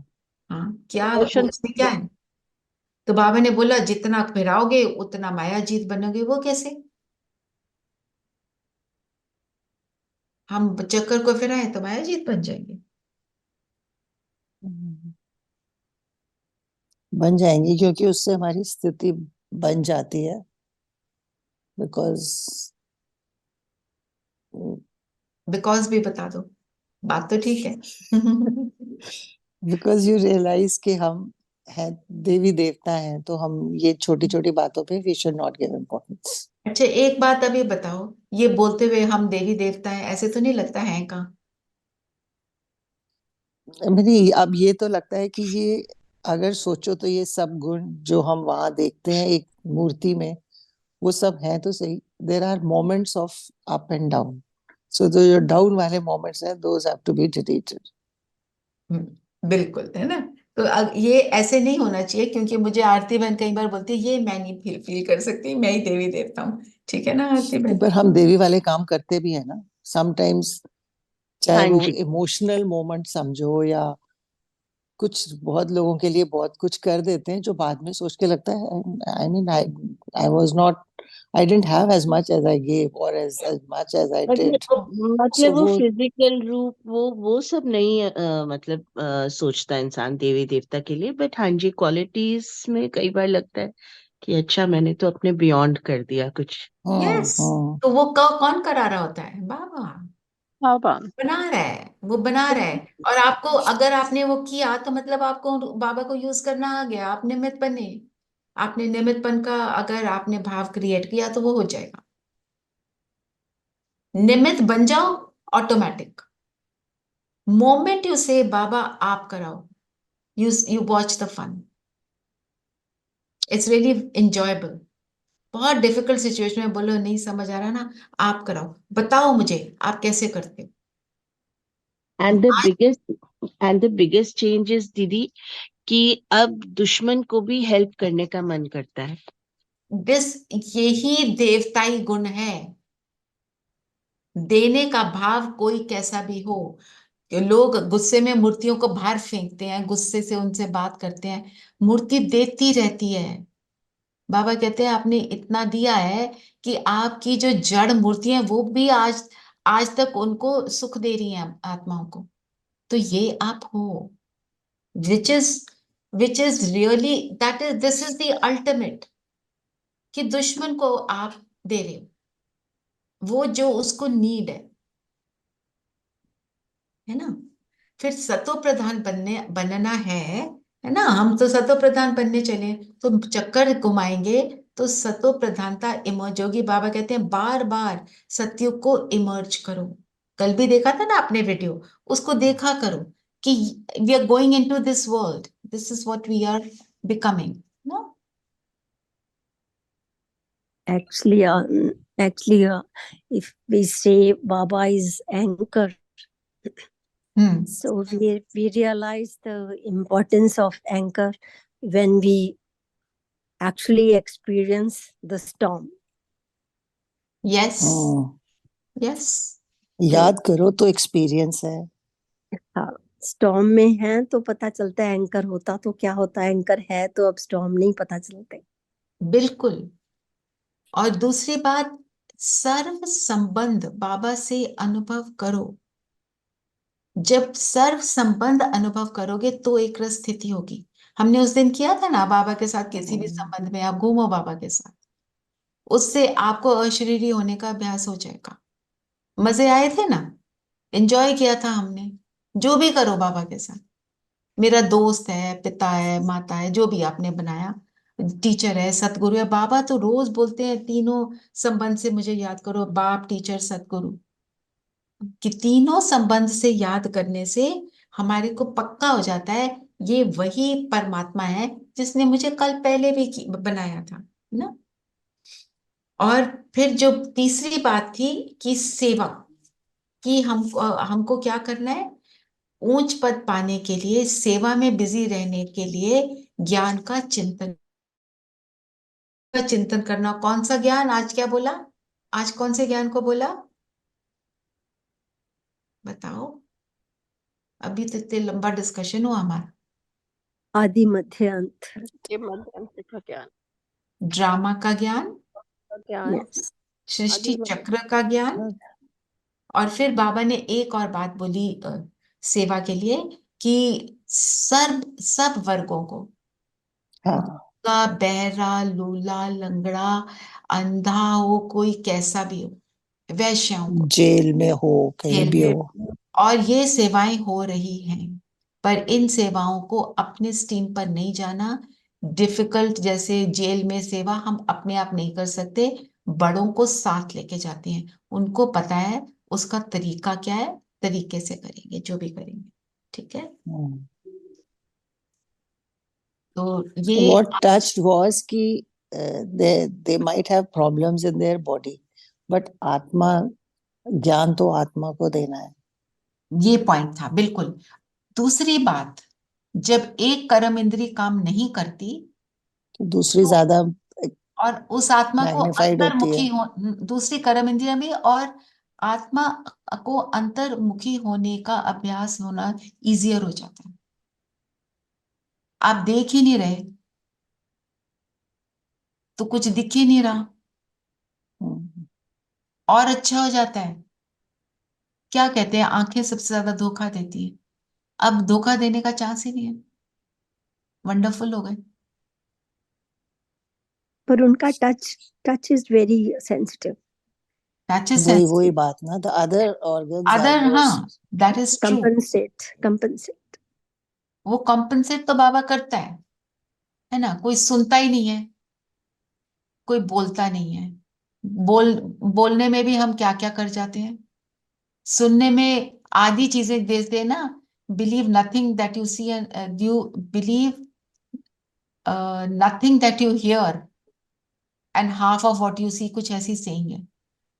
S3: हाँ, क्या
S7: मोशन।
S3: उसमें क्या है? तो बाबा ने बोला जितना फिराओगे उतना माया जीत बनोगे। वो कैसे? हम चक्कर को फिराएं तो माया जीत बन जाएंगे।
S4: बन जाएंगी, क्योंकि उससे हमारी स्थिति बन जाती है। बिकॉज
S3: बिकॉज भी बता दो, बात तो ठीक है।
S4: बिकॉज यू रियलाइज कि हम है, देवी देवता हैं, तो हम ये छोटी छोटी बातों पे we should not give importance.
S3: अच्छा, एक बात अभी बताओ, ये बोलते हुए हम देवी देवता हैं, ऐसे तो नहीं लगता है का?
S4: मेरी अब ये तो लगता है कि ये अगर सोचो तो ये सब गुण जो हम वहां देखते हैं एक मूर्ति में, वो सब हैं तो सही, there are moments of up and down, so जो डाउन वाले मोमेंट्स हैं those have to be deleted.
S3: बिल्कुल, है ना? तो ये ऐसे नहीं होना चाहिए, क्योंकि मुझे आरती बहन कई बार बोलती है ये मैं नहीं फील कर सकती, मैं ही देवी देवता हूँ। ठीक है ना आरती बहन?
S4: पर हम देवी वाले काम करते भी है ना समटाइम्स, चाहे
S9: हाँ
S4: वो
S9: जी।
S4: इमोशनल मोमेंट समझो या कुछ, बहुत लोगों के लिए बहुत कुछ कर देते हैं जो बाद में सोच के लगता है I mean I was not, I didn't have as much as I gave और as much as I did. So
S9: वो
S4: वो
S9: फिजिकल रूप वो सब नहीं मतलब सोचता इंसान देवी देवता के लिए, बट हाँ जी क्वालिटीज में कई बार लगता है कि अच्छा मैंने तो अपने बियॉन्ड कर दिया कुछ।
S3: यस, तो वो कौन करा रहा होता है? बाबा
S9: बाबा
S3: बना रहा है, वो बना रहा है। और आपको, अगर आपने वो किया तो मतलब आपको बाबा को यूज करना आ गया, आप निमित्त बने। आपने निमित्तपन का अगर आपने भाव क्रिएट किया तो वो हो जाएगा। निमित्त बन जाओ, ऑटोमेटिक। मोमेंट यू से बाबा आप कराओ, you watch the fun, it's really enjoyable. बहुत डिफिकल्ट सिचुएशन में बोलो नहीं समझ आ रहा ना, आप कराओ, बताओ मुझे आप कैसे करते हो।
S9: And the biggest and the biggest change is दीदी कि अब दुश्मन को भी हेल्प करने का मन करता है।
S3: दिस यही देवताई गुण है, देने का भाव कोई कैसा भी हो। लोग गुस्से में मूर्तियों को बाहर फेंकते हैं, गुस्से से उनसे बात करते हैं, मूर्ति देती रहती है। बाबा कहते हैं आपने इतना दिया है कि आपकी जो जड़ मूर्ति है वो भी आज आज तक उनको सुख दे रही हैं आत्माओं को। तो ये आप हो, which is really, that is, this is the ultimate, कि दुश्मन को आप दे रहे हो वो जो उसको नीड है ना। फिर सतो प्रधान बनना है ना। हम तो सतो प्रधान बनने चले तो चक्कर घुमाएंगे, तो सतो प्रधानता इमर्ज होगी। बाबा कहते हैं बार बार सतयुग को इमर्ज करो। कल भी देखा था ना आपने वीडियो, उसको देखा करो कि we are going into this world, this is what we are becoming, no.
S10: Actually, if we say Baba is anchor, so we realize the importance of anchor when we actually experience the storm.
S3: Yes yes,
S4: याद करो तो experience है।
S10: हाँ, storm में है तो पता चलता है एंकर होता तो क्या होता है, एंकर है तो अब स्टॉर्म नहीं पता चलते।
S3: बिल्कुल। और दूसरी बात, सर्व संबंध बाबा से अनुभव करो। जब सर्व संबंध अनुभव करोगे तो एक रस स्थिति होगी। हमने उस दिन किया था ना बाबा के साथ, किसी भी संबंध में आप घूमो बाबा के साथ, उससे आपको अशरीरी होने का अभ्यास हो जाएगा। मजे आए थे ना, एंजॉय किया था हमने। जो भी करो बाबा के साथ, मेरा दोस्त है, पिता है, माता है, जो भी आपने बनाया, टीचर है, सतगुरु है। बाबा तो रोज बोलते हैं तीनों संबंध से मुझे याद करो, बाप, टीचर, सतगुरु, कि तीनों संबंध से याद करने से हमारे को पक्का हो जाता है ये वही परमात्मा है जिसने मुझे कल पहले भी बनाया था ना। और फिर जो तीसरी बात थी कि सेवा, कि हमको क्या करना है, ऊंच पद पाने के लिए, सेवा में बिजी रहने के लिए ज्ञान का चिंतन करना। कौन सा ज्ञान? आज क्या बोला? आज कौन से ज्ञान को बोला बताओ? अभी तो इतने लंबा डिस्कशन हुआ हमारा।
S10: आदि मध्य अंत,
S9: ये मध्यंतर का ज्ञान,
S3: ड्रामा का ज्ञान,
S10: yes.
S3: सृष्टि चक्र का ज्ञान। और फिर बाबा ने एक और बात बोली सेवा के लिए, कि सब वर्गों को, का बहरा, लूला, लंगड़ा, अंधा हो, कोई कैसा भी हो, वैश्यों को,
S4: जेल में हो, कहीं
S3: जेल
S4: भी
S3: में,
S4: हो,
S3: और ये सेवाएं हो रही हैं। पर इन सेवाओं को अपने स्टीम पर नहीं जाना। डिफिकल्ट जैसे जेल में सेवा हम अपने आप नहीं कर सकते, बड़ों को साथ लेके जाते हैं, उनको पता है उसका तरीका क्या है, तरीके से करेंगे जो भी करेंगे। ठीक है, तो ये
S4: What touched was कि they might have problems in their body, but आत्मा, ज्ञान तो आत्मा को देना है।
S3: ये पॉइंट था बिल्कुल। दूसरी बात, जब एक कर्म इंद्री काम नहीं करती
S4: दूसरी
S3: तो
S4: ज्यादा
S3: और उस आत्मा को
S4: मैग्निफाइड होती
S3: अंतर्मुखी
S4: है।
S3: हो, दूसरी कर्म इंद्रिया में, और आत्मा को अंतर्मुखी होने का अभ्यास होना इजियर हो जाता है। आप देख ही नहीं रहे तो कुछ दिख ही नहीं रहा, और अच्छा हो जाता है। क्या कहते हैं, आंखें सबसे ज्यादा धोखा देती है, अब धोखा देने का चांस ही नहीं है, वंडरफुल हो गए।
S10: पर उनका touch is very sensitive.
S3: Touch is
S4: वही
S3: सेंसिटिव,
S4: बात ना, the other organs are
S3: other,
S4: more
S3: हाँ दैट इज ट्रू।
S10: कंपनसेट
S3: वो कॉम्पनसेट तो बाबा करता है ना। कोई सुनता ही नहीं है, कोई बोलता नहीं है। बोलने में भी हम क्या क्या कर जाते हैं, सुनने में आधी चीजें देते हैं ना। Believe nothing that you see and you believe nothing that you hear and half of what you see, कुछ ऐसी सेइंग है।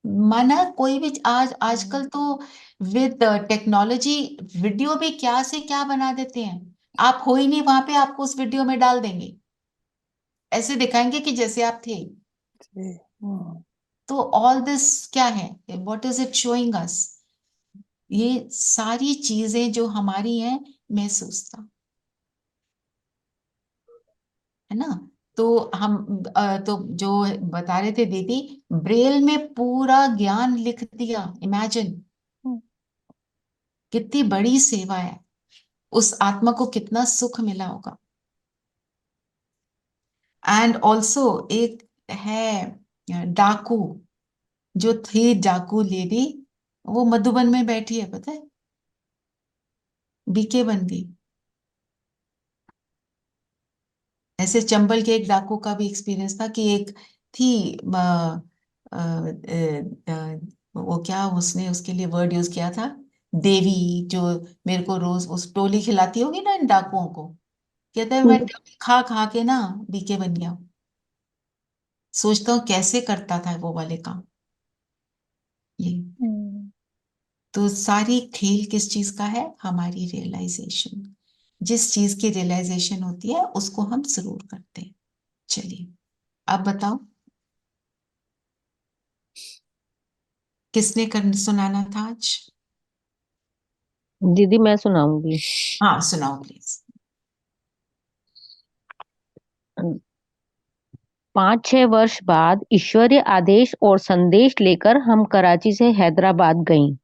S3: माना कोई भी आजकल तो विद टेक्नोलॉजी वीडियो भी क्या से क्या बना देते हैं। आप हो ही नहीं वहां पे, आपको उस वीडियो में डाल देंगे, ऐसे दिखाएंगे कि जैसे आप थे। तो ऑल दिस क्या है, what is it showing us? ये सारी चीजें जो हमारी हैं महसूस था, है ना। तो हम तो जो बता रहे थे दीदी, ब्रेल में पूरा ज्ञान लिख दिया। इमेजिन कितनी बड़ी सेवा है, उस आत्मा को कितना सुख मिला होगा। एंड ऑल्सो एक है डाकू, जो थी डाकू लेडी, वो मधुबन में बैठी है, पता है, बीके बन गई। ऐसे चंबल के एक डाकू का भी एक्सपीरियंस था कि एक थी वो क्या, उसने उसके लिए वर्ड यूज किया था, देवी, जो मेरे को रोज उस टोली खिलाती होगी ना इन डाकुओं को। कहता है मैं खा खा के ना बीके बन गया। सोचता हूँ कैसे करता था वो वाले काम ये। तो सारी खेल किस चीज का है, हमारी रियलाइजेशन। जिस चीज की रियलाइजेशन होती है उसको हम जरूर करते हैं। चलिए अब बताओ, किसने कर सुनाना था आज?
S6: दीदी मैं सुनाऊंगी।
S3: हाँ सुनाओ प्लीज।
S6: 5-6 वर्ष बाद ईश्वरीय आदेश और संदेश लेकर हम कराची से हैदराबाद गईं।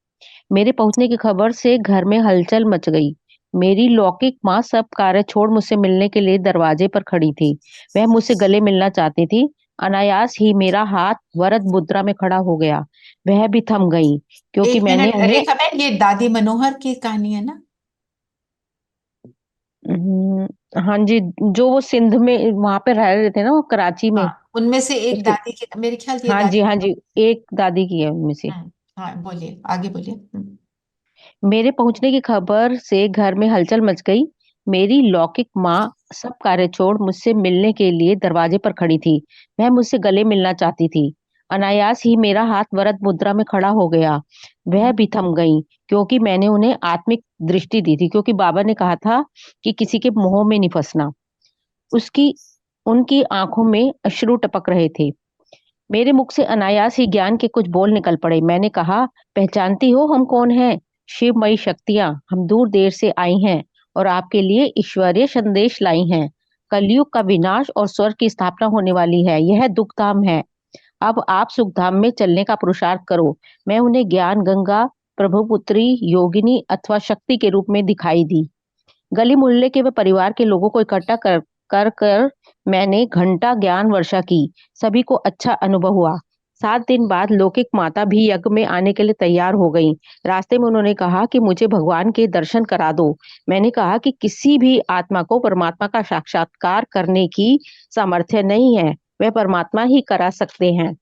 S6: मेरे पहुंचने की खबर से घर में हलचल मच गई। मेरी लौकिक माँ सब कार्य छोड़ मुझसे मिलने के लिए दरवाजे पर खड़ी थी। वह मुझसे गले मिलना चाहती थी। अनायास ही मेरा हाथ वरद मुद्रा में खड़ा हो गया। वह भी थम गई क्योंकि
S3: एक
S6: मैंने
S3: मिनट
S6: उन्हें
S3: रेखा बहन, ये दादी मनोहर की कहानी है ना?
S6: हाँ जी, जो वो सिंध में वहां पे रह रहे थे ना, वो कराची में।
S3: हाँ, उनमें से एक
S6: उसके
S3: दादी की, मेरे ख्याल ये
S6: हाँ जी,
S3: दादी।
S6: हाँ जी, एक दादी की है उनमें से।
S3: हाँ बोलिए, आगे बोलिए।
S6: मेरे पहुंचने की खबर से घर में हलचल मच गई। मेरी लौकिक माँ सब कार्य छोड़ मुझसे मिलने के लिए दरवाजे पर खड़ी थी। वह मुझसे गले मिलना चाहती थी। अनायास ही मेरा हाथ वरद मुद्रा में खड़ा हो गया। वह भी थम गई क्योंकि मैंने उन्हें आत्मिक दृष्टि दी थी, क्योंकि बाबा ने कहा था कि किसी के मोह में नहीं फंसना। उसकी उनकी आंखों में अश्रु टपक रहे थे। मेरे मुख से अनायास ही ज्ञान के कुछ बोल निकल पड़े। मैंने कहा, पहचानती हो हम कौन हैं? शिवमयी शक्तियां, हम दूर देर से आई हैं और आपके लिए ईश्वरीय संदेश लाई हैं। कलयुग का विनाश और स्वर्ग की स्थापना होने वाली है। यह दुखधाम है। अब आप सुखधाम में चलने का पुरुषार्थ करो। मैं उन्हें ज्ञान गंगा, प्रभुपुत्री, योगिनी अथवा शक्ति के रूप में दिखाई दी। गली मोहल्ले के व परिवार के लोगों को इकट्ठा कर मैंने घंटा ज्ञान वर्षा की। सभी को अच्छा अनुभव हुआ। 7 दिन बाद लौकिक माता भी यज्ञ में आने के लिए तैयार हो गईं। रास्ते में उन्होंने कहा कि मुझे भगवान के दर्शन करा दो। मैंने कहा कि किसी भी आत्मा को परमात्मा का साक्षात्कार करने की सामर्थ्य नहीं है, वह परमात्मा ही करा सकते हैं।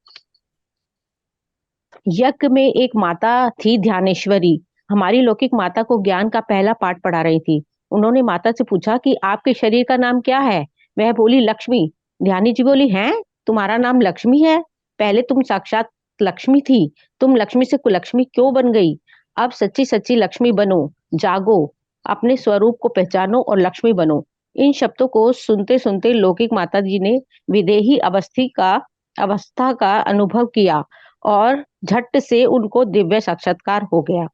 S6: यज्ञ में एक माता थी ध्यानेश्वरी। हमारी लौकिक माता को ज्ञान का पहला पाठ पढ़ा रही थी। उन्होंने माता से पूछा कि आपके शरीर का नाम क्या है? वह बोली लक्ष्मी। ध्यानी जी बोली, हैं, तुम्हारा नाम लक्ष्मी है? पहले तुम साक्षात लक्ष्मी थी, तुम लक्ष्मी से कुलक्ष्मी क्यों बन गई? अब सच्ची सच्ची लक्ष्मी बनो, जागो, अपने स्वरूप को पहचानो और लक्ष्मी बनो। इन शब्दों को सुनते सुनते लौकिक माता जी ने विदेही अवस्था का अनुभव किया और झट से उनको दिव्य साक्षात्कार हो गया।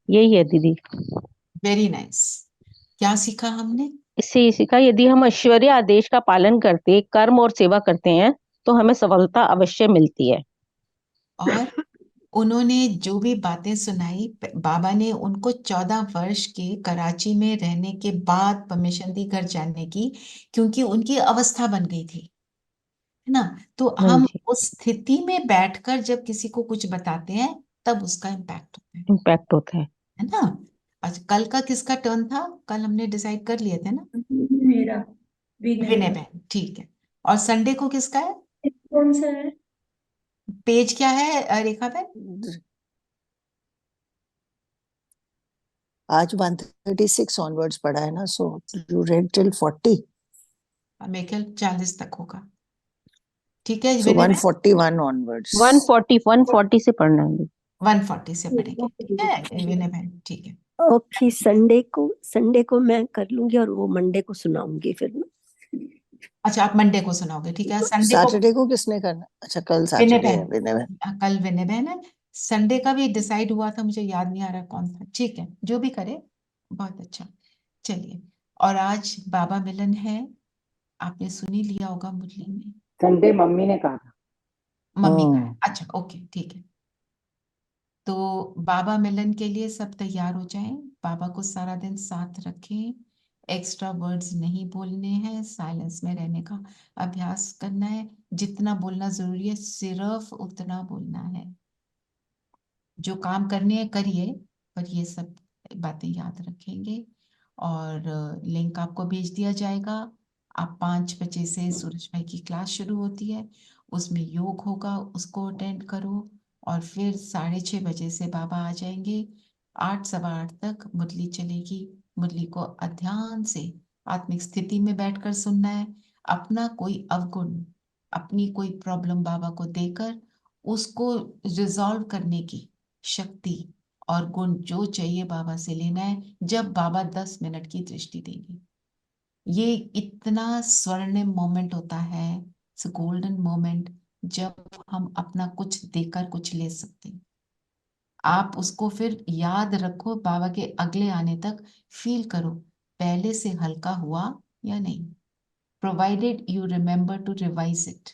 S6: यही है दीदी।
S3: Very nice. क्या सीखा हमने?
S6: इससे ये सीखा, यदि हम ऐश्वर्य आदेश का पालन करते, कर्म और सेवा करते हैं तो हमें सफलता अवश्य मिलती है।
S3: और उन्होंने जो भी बातें सुनाई, बाबा ने उनको 14 वर्ष के कराची में रहने के बाद परमिशन दी घर जाने की, क्योंकि उनकी अवस्था बन गई थी, है ना। तो
S6: हाँ
S3: हम
S6: जी,
S3: उस स्थिति में बैठकर जब किसी को कुछ बताते हैं तब उसका इम्पैक्ट होता
S6: इम्पैक्ट होता है।
S3: है ना। अच्छा, कल का किसका टर्न था? कल हमने डिसाइड कर लिए थे ना।
S8: मेरा
S3: विनय बहन, ठीक है। और संडे को किसका है?
S8: कौन सा है?
S3: पेज क्या है रेखा बहन?
S4: आज 136 ऑनवर्ड्स पढ़ा है ना, सो यू रेड टिल 40,
S3: मेरे ख्याल 40 तक होगा। ठीक है
S4: सो
S3: विनय बहन,
S4: 141 ऑनवर्ड्स।
S6: 140 से पढ़ना है।
S3: 140 से पढ़ेंगे, ठीक है विनय बहन, ठीक है।
S10: ओके, संडे को मैं कर लूंगी और वो मंडे को सुनाऊंगी फिर ना।
S3: अच्छा, आप मंडे को सुनाओगे, ठीक है। संडे को
S4: सैटरडे को किसने करना? अच्छा, कल
S3: विनय
S4: सैटरडे है,
S3: बहन,
S4: विनय बहन।
S3: कल विनय बहन है। संडे का भी डिसाइड हुआ था, मुझे याद नहीं आ रहा कौन था। ठीक है, जो भी करे बहुत अच्छा। चलिए, और आज बाबा मिलन है, आपने सुन ही लिया होगा मुरली में।
S5: संडे मम्मी ने कहा था।
S3: मम्मी का है, अच्छा ओके ठीक है। तो बाबा मिलन के लिए सब तैयार हो जाएं, बाबा को सारा दिन साथ रखें, एक्स्ट्रा वर्ड्स नहीं बोलने हैं, साइलेंस में रहने का अभ्यास करना है। जितना बोलना जरूरी है सिर्फ उतना बोलना है। जो काम करने हैं करिए, पर ये सब बातें याद रखेंगे। और लिंक आपको भेज दिया जाएगा। आप 5 बजे से सूरज भाई की क्लास शुरू होती है, उसमें योग होगा, उसको अटेंड करो। और फिर 6:30 बजे से बाबा आ जाएंगे, 8 सवा 8 तक मुरली चलेगी। मुरली को ध्यान से आत्मिक स्थिति में बैठकर सुनना है। अपना कोई अवगुण, अपनी कोई प्रॉब्लम बाबा को देकर उसको रिजॉल्व करने की शक्ति और गुण जो चाहिए बाबा से लेना है, जब बाबा 10 मिनट की दृष्टि देंगे। ये इतना स्वर्णिम मोमेंट होता है, गोल्डन मोमेंट, जब हम अपना कुछ देकर कुछ ले सकते हैं। आप उसको फिर याद रखो, बाबा के अगले आने तक फील करो पहले से हल्का हुआ या नहीं, provided you remember to revise it,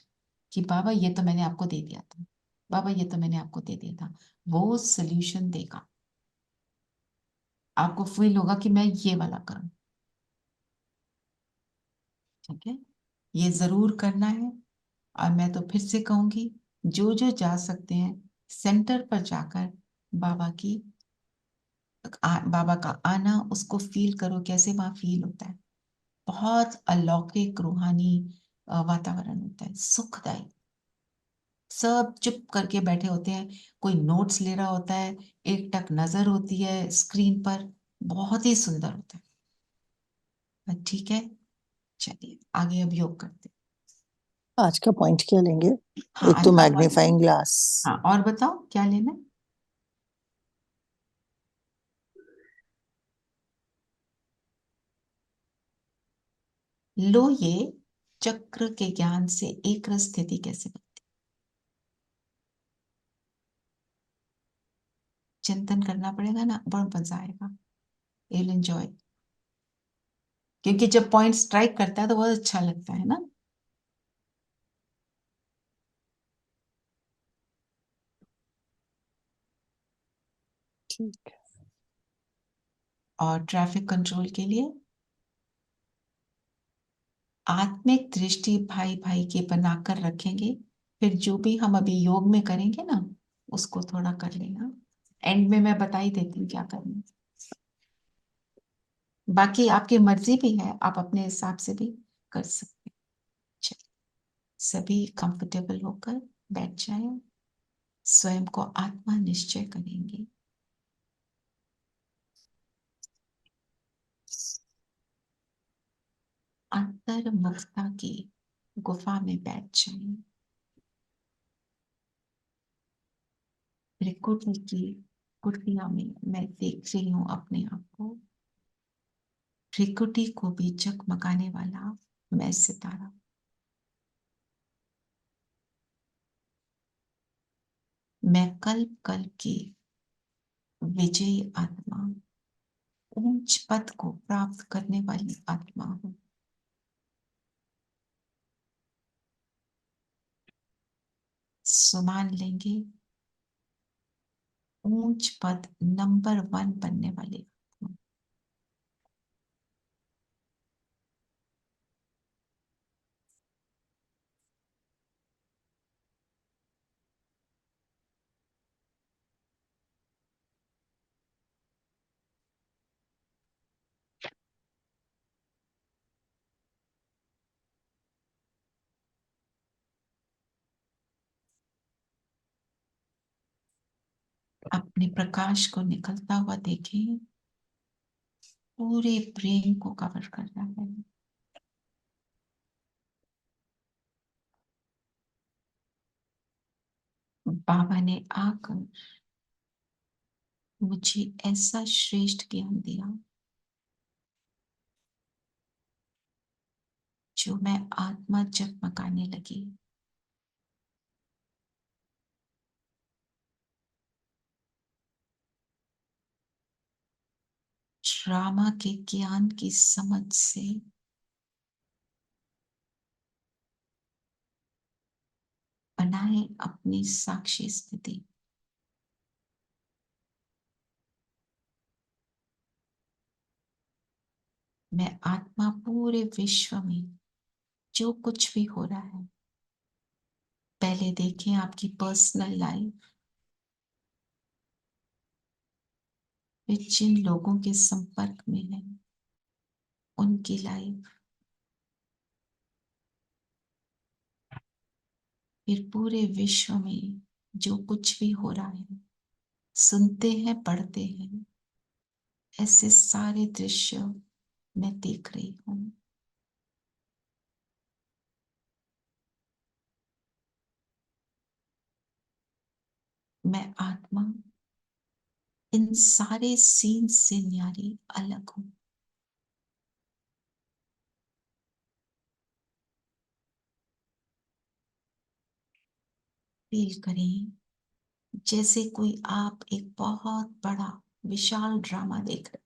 S3: कि बाबा ये तो मैंने आपको दे दिया था, बाबा ये तो मैंने आपको दे दिया था। वो सोल्यूशन देगा, आपको फील होगा कि मैं ये वाला करूं। ठीक है, ये जरूर करना है। और मैं तो फिर से कहूंगी, जो जो जा सकते हैं सेंटर पर जाकर बाबा की बाबा का आना उसको फील करो, कैसे वहां फील होता है। बहुत अलौकिक रूहानी वातावरण होता है, सुखदायी। सब चुप करके बैठे होते हैं, कोई नोट्स ले रहा होता है, एक टक नजर होती है स्क्रीन पर, बहुत ही सुंदर होता है। ठीक है, चलिए आगे अब योग करते हैं।
S4: आज का पॉइंट क्या लेंगे?
S3: हाँ,
S4: एक
S3: आज
S4: तो
S3: का point-
S4: मैग्नीफाइंग ग्लास।
S3: हाँ, और बताओ क्या लेना है? लो, ये चक्र के ज्ञान से एक रस स्थिति कैसे बनती, चिंतन करना पड़ेगा ना, बड़ा मजा आएगा, you'll एंजॉय। क्योंकि जब पॉइंट स्ट्राइक करता है तो बहुत अच्छा लगता है ना।
S4: ठीक है।
S3: और ट्रैफिक कंट्रोल के लिए आत्मिक दृष्टि भाई भाई के बनाकर रखेंगे, फिर जो भी हम अभी योग में करेंगे ना, उसको थोड़ा कर लेना। एंड में मैं बता ही देती हूँ क्या करना। बाकी आपकी मर्जी भी है, आप अपने हिसाब से भी कर सकते हैं। चलिए, सभी कंफर्टेबल होकर बैठ जाए, स्वयं को आत्मा निश्चय करेंगे। अंतर्मुखता की गुफा में बैठ जाए। त्रिकुटी की कुटिया में मैं देख रही हूं अपने आप को। त्रिकुटी को भी जगमगाने वाला मैं सितारा। मैं कल्प कल्प की विजयी आत्मा, ऊंच पद को प्राप्त करने वाली आत्मा हूं। सुमान लेंगे, ऊंच पद नंबर 1 बनने वाली आत्मा। अपने प्रकाश को निकलता हुआ देखें, पूरे ब्रेन को कवर कर रहा है। बाबा ने आकर मुझे ऐसा श्रेष्ठ ज्ञान दिया जो मैं आत्मा जगमगाने लगी। ड्रामा के ज्ञान की समझ से बनाए अपनी साक्षी स्थिति। मैं आत्मा पूरे विश्व में जो कुछ भी हो रहा है, पहले देखें आपकी पर्सनल लाइफ, फिर जिन लोगों के संपर्क में है उनकी लाइफ, फिर पूरे विश्व में जो कुछ भी हो रहा है, सुनते हैं, पढ़ते हैं, ऐसे सारे दृश्य मैं देख रही हूं। मैं आत्मा इन सारे सीन से न्यारी अलग हूं। फील करें जैसे कोई आप एक बहुत बड़ा विशाल ड्रामा देख रहे।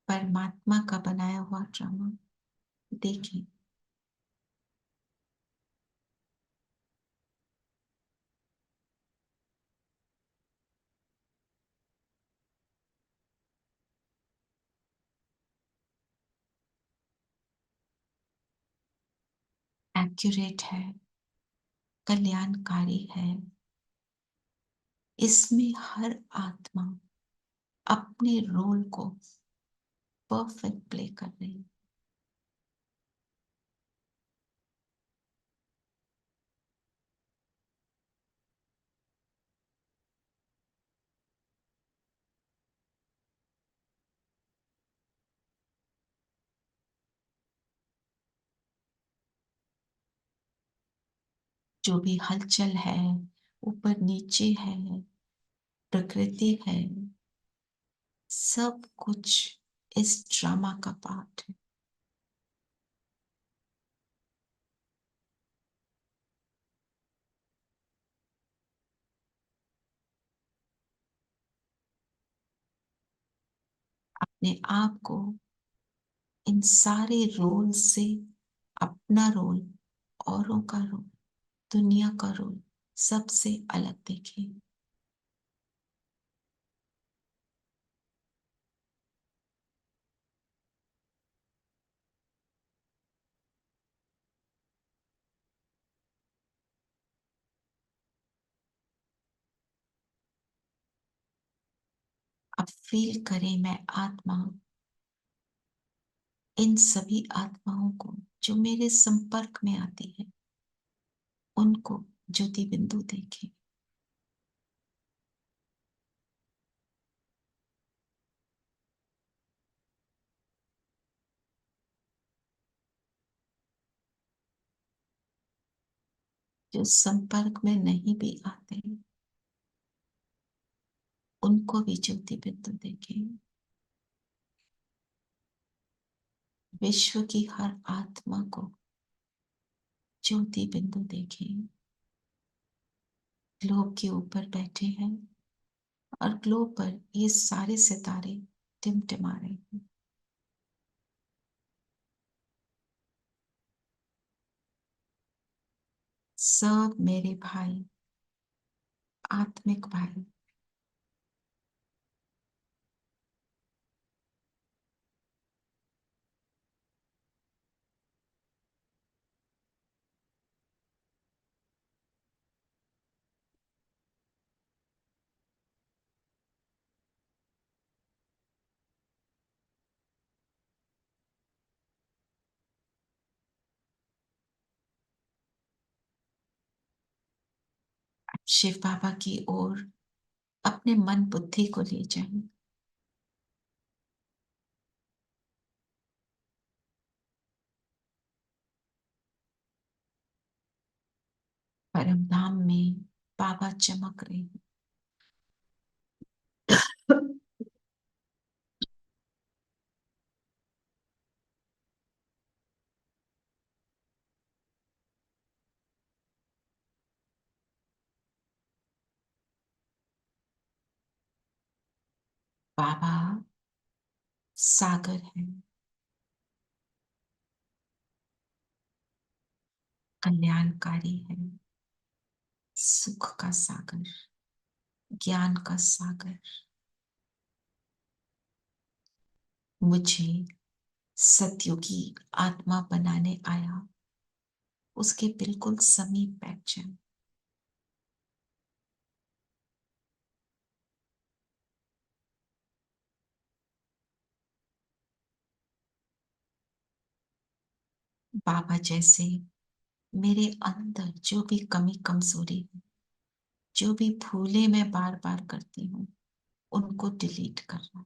S3: परमात्मा का बनाया हुआ ड्रामा देखें। एक्यूरेट है, कल्याणकारी है। इसमें हर आत्मा अपने रोल को परफेक्ट प्ले कर रही है। जो भी हलचल है, ऊपर नीचे है, प्रकृति है, सब कुछ इस ड्रामा का पार्ट है। अपने आप को इन सारे रोल से, अपना रोल, औरों का रोल, दुनिया का रोल, सबसे अलग देखिए। अब फील करें मैं आत्मा, इन सभी आत्माओं को जो मेरे संपर्क में आती है, उनको ज्योति बिंदु देखें। जो संपर्क में नहीं भी आते, उनको भी ज्योति बिंदु देखें। विश्व की हर आत्मा को ज्योति बिंदु देखें। ग्लोब के ऊपर बैठे हैं और ग्लोब पर ये सारे सितारे टिमटिमा रहे हैं। सब मेरे भाई, आत्मिक भाई, शिव बाबा की ओर अपने मन बुद्धि को ले जाएं। परम धाम में बाबा चमक रहे हैं। बाबा सागर है, कल्याणकारी है, सुख का सागर, ज्ञान का सागर। मुझे सतयुगी आत्मा बनाने आया, उसके बिल्कुल समीप बैठ जाए। बाबा जैसे मेरे अंदर जो भी कमी कमजोरी है, जो भी भूले मैं बार बार करती हूँ, उनको डिलीट करना।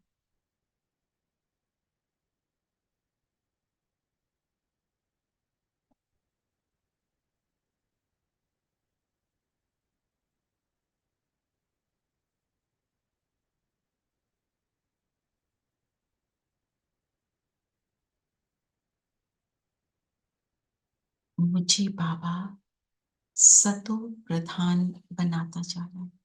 S3: मुझे बाबा सतो प्रधान बनाता जा रहा है।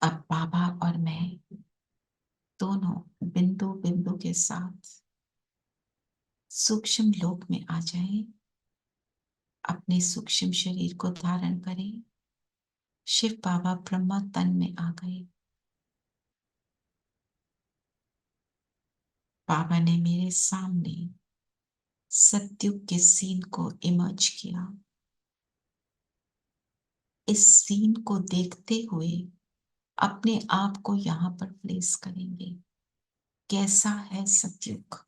S3: अब बाबा और मैं दोनों बिंदु बिंदु के साथ सूक्ष्म लोक में आ जाएं। अपने सूक्ष्म शरीर को धारण करें। शिव बाबा ब्रह्मा तन में आ गए। बाबा ने मेरे सामने सतयुग के सीन को इमर्ज किया। इस सीन को देखते हुए अपने आप को यहाँ पर प्लेस करेंगे। कैसा है सतयुग?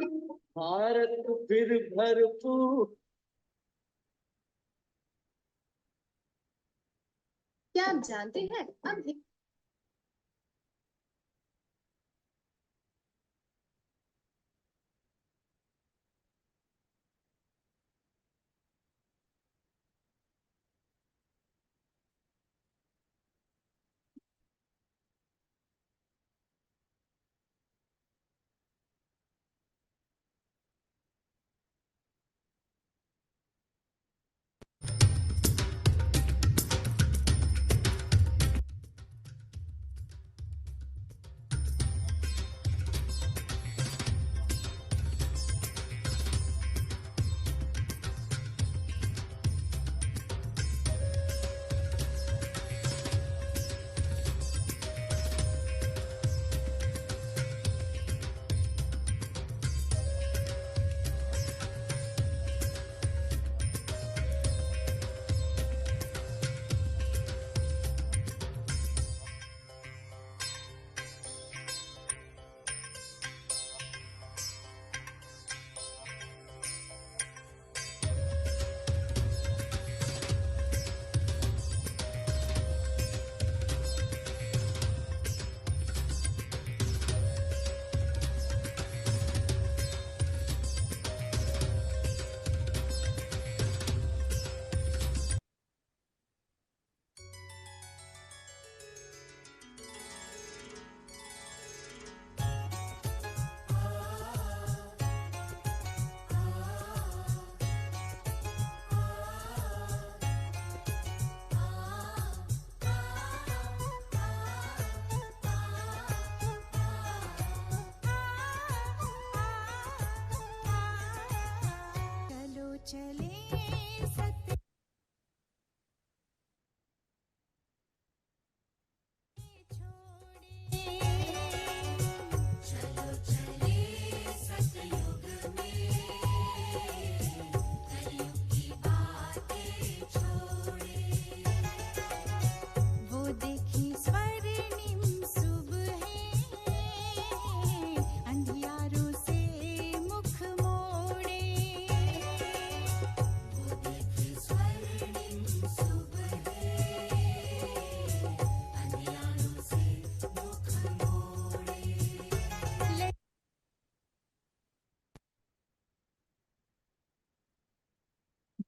S12: भारत फिर भरपूर।
S13: क्या आप जानते हैं हम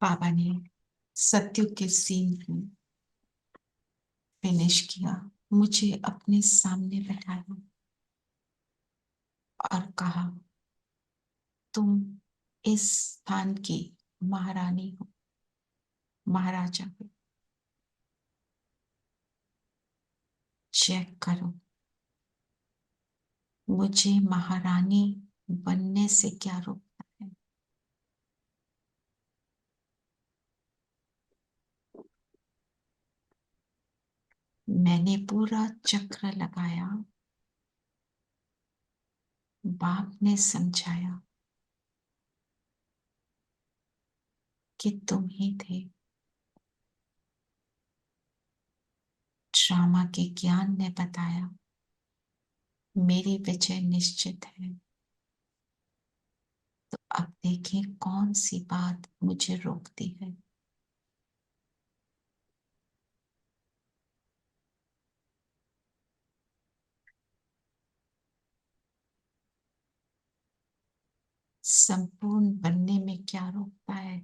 S3: बाबा ने सत्युग के सीन को फिनिश किया, मुझे अपने सामने बैठाया और कहा, तुम इस स्थान की महारानी हो, महाराजा हो। चेक करो, मुझे महारानी बनने से क्या रोकता है? मैंने पूरा चक्र लगाया, बाप ने समझाया कि तुम ही थे। ड्रामा के ज्ञान ने बताया मेरी विजय निश्चित है। तो अब देखें कौन सी बात मुझे रोकती है। संपूर्ण बनने में क्या रोकता है?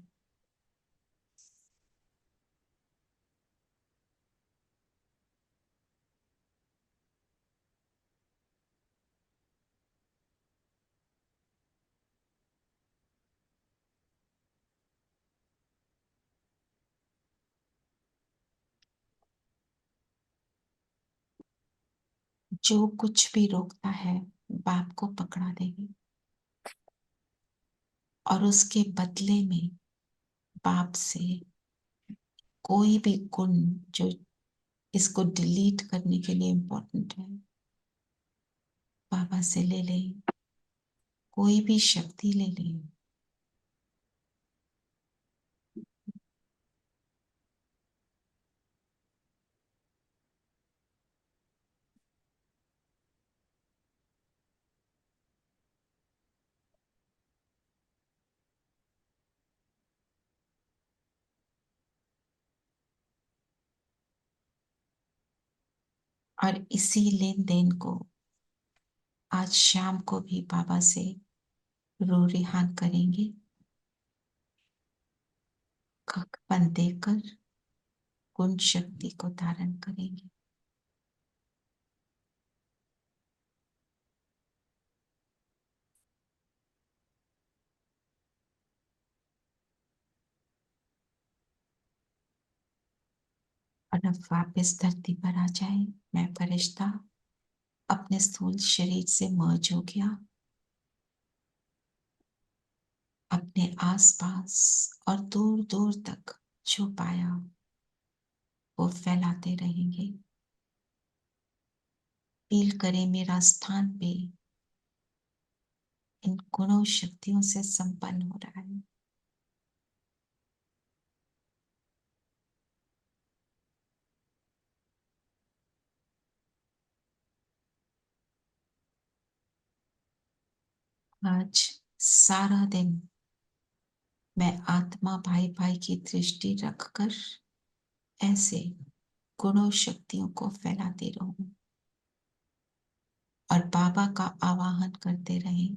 S3: जो कुछ भी रोकता है बाप को पकड़ा देगी और उसके बदले में बाप से कोई भी गुण जो इसको डिलीट करने के लिए इम्पोर्टेंट है, बाबा से ले लें। कोई भी शक्ति ले लें। और इसी लेन देन को आज शाम को भी बाबा से रो रिहान करेंगे, ककपन देकर गुण शक्ति को धारण करेंगे। और अब वापस धरती पर आ जाए। मैं फरिश्ता अपने स्थूल शरीर से मर्ज हो गया, अपने आसपास और दूर दूर तक जो पाया वो फैलाते रहेंगे। फील करें मेरा स्थान पे इन गुणों शक्तियों से संपन्न हो रहा है। आज सारा दिन मैं आत्मा भाई भाई की दृष्टि रखकर ऐसे गुणों शक्तियों को फैलाती रहूं और बाबा का आवाहन करते रहें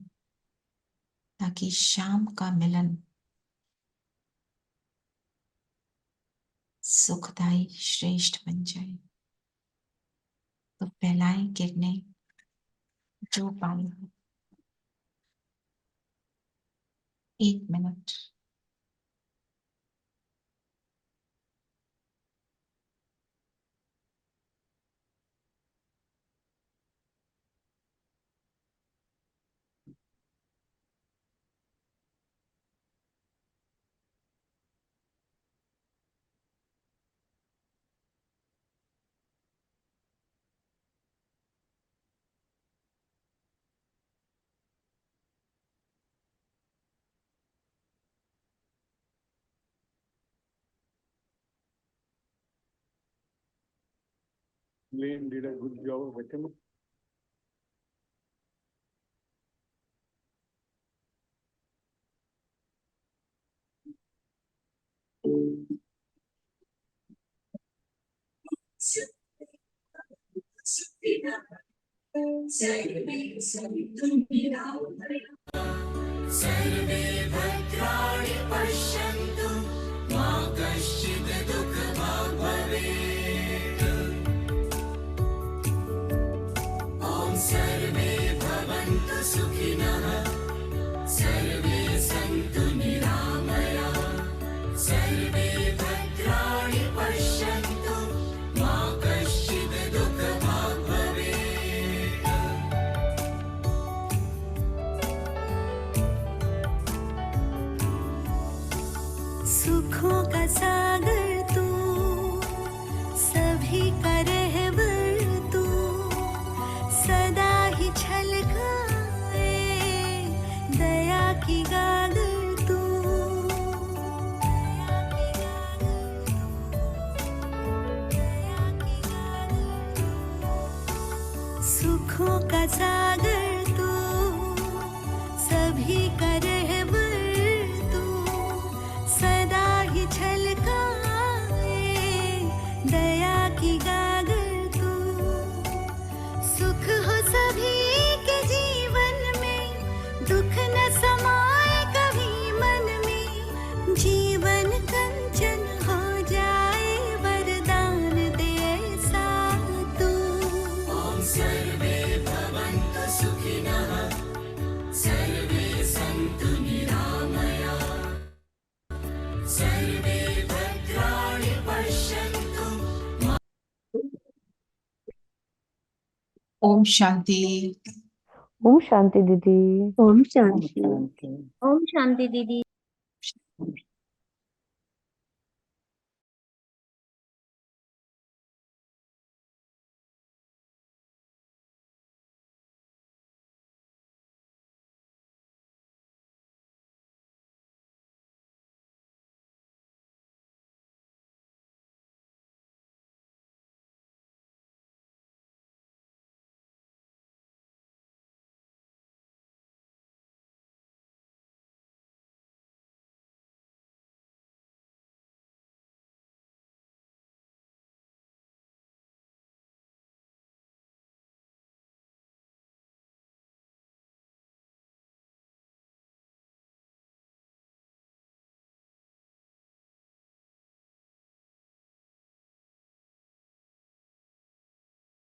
S3: ताकि शाम का मिलन सुखदाई श्रेष्ठ बन जाए। तो फैलाएं किरणें जो पाए। 1 minute.
S12: Lane did a good job of it.
S1: सर्वे भद्राणि पश्यन्तु मा कश्चित् दुःखभाग् भवेत्। ॐ सर्वे भवन्तु सुखिनः, सर्वे सन्तु निरामयाः, सर्वे भद्राणि पश्यन्तु मा कश्चित् दुःखभाग् भवेत्।
S14: सुखों का सागर तू, सभी का रहबर तू, सदा ही छलकाए दया की गागर तू। सुखों का सागर तू, सभी का रहबर तू, सदा ही छलकाए दया की गागर तू। सुख हो सभी के जीवन में, दुख न समाए कभी मन में, जीवन कंचन हो जाए वरदान दे ऐसा तू।
S1: ॐ सर्वे भवन्तु सुखिनः, सर्वे सन्तु निरामयाः, सर्वे भद्राणि पश्यन्तु।
S3: ओम शांति।
S6: ओम शांति दीदी।
S10: ओम शांति।
S8: ओम शांति दीदी।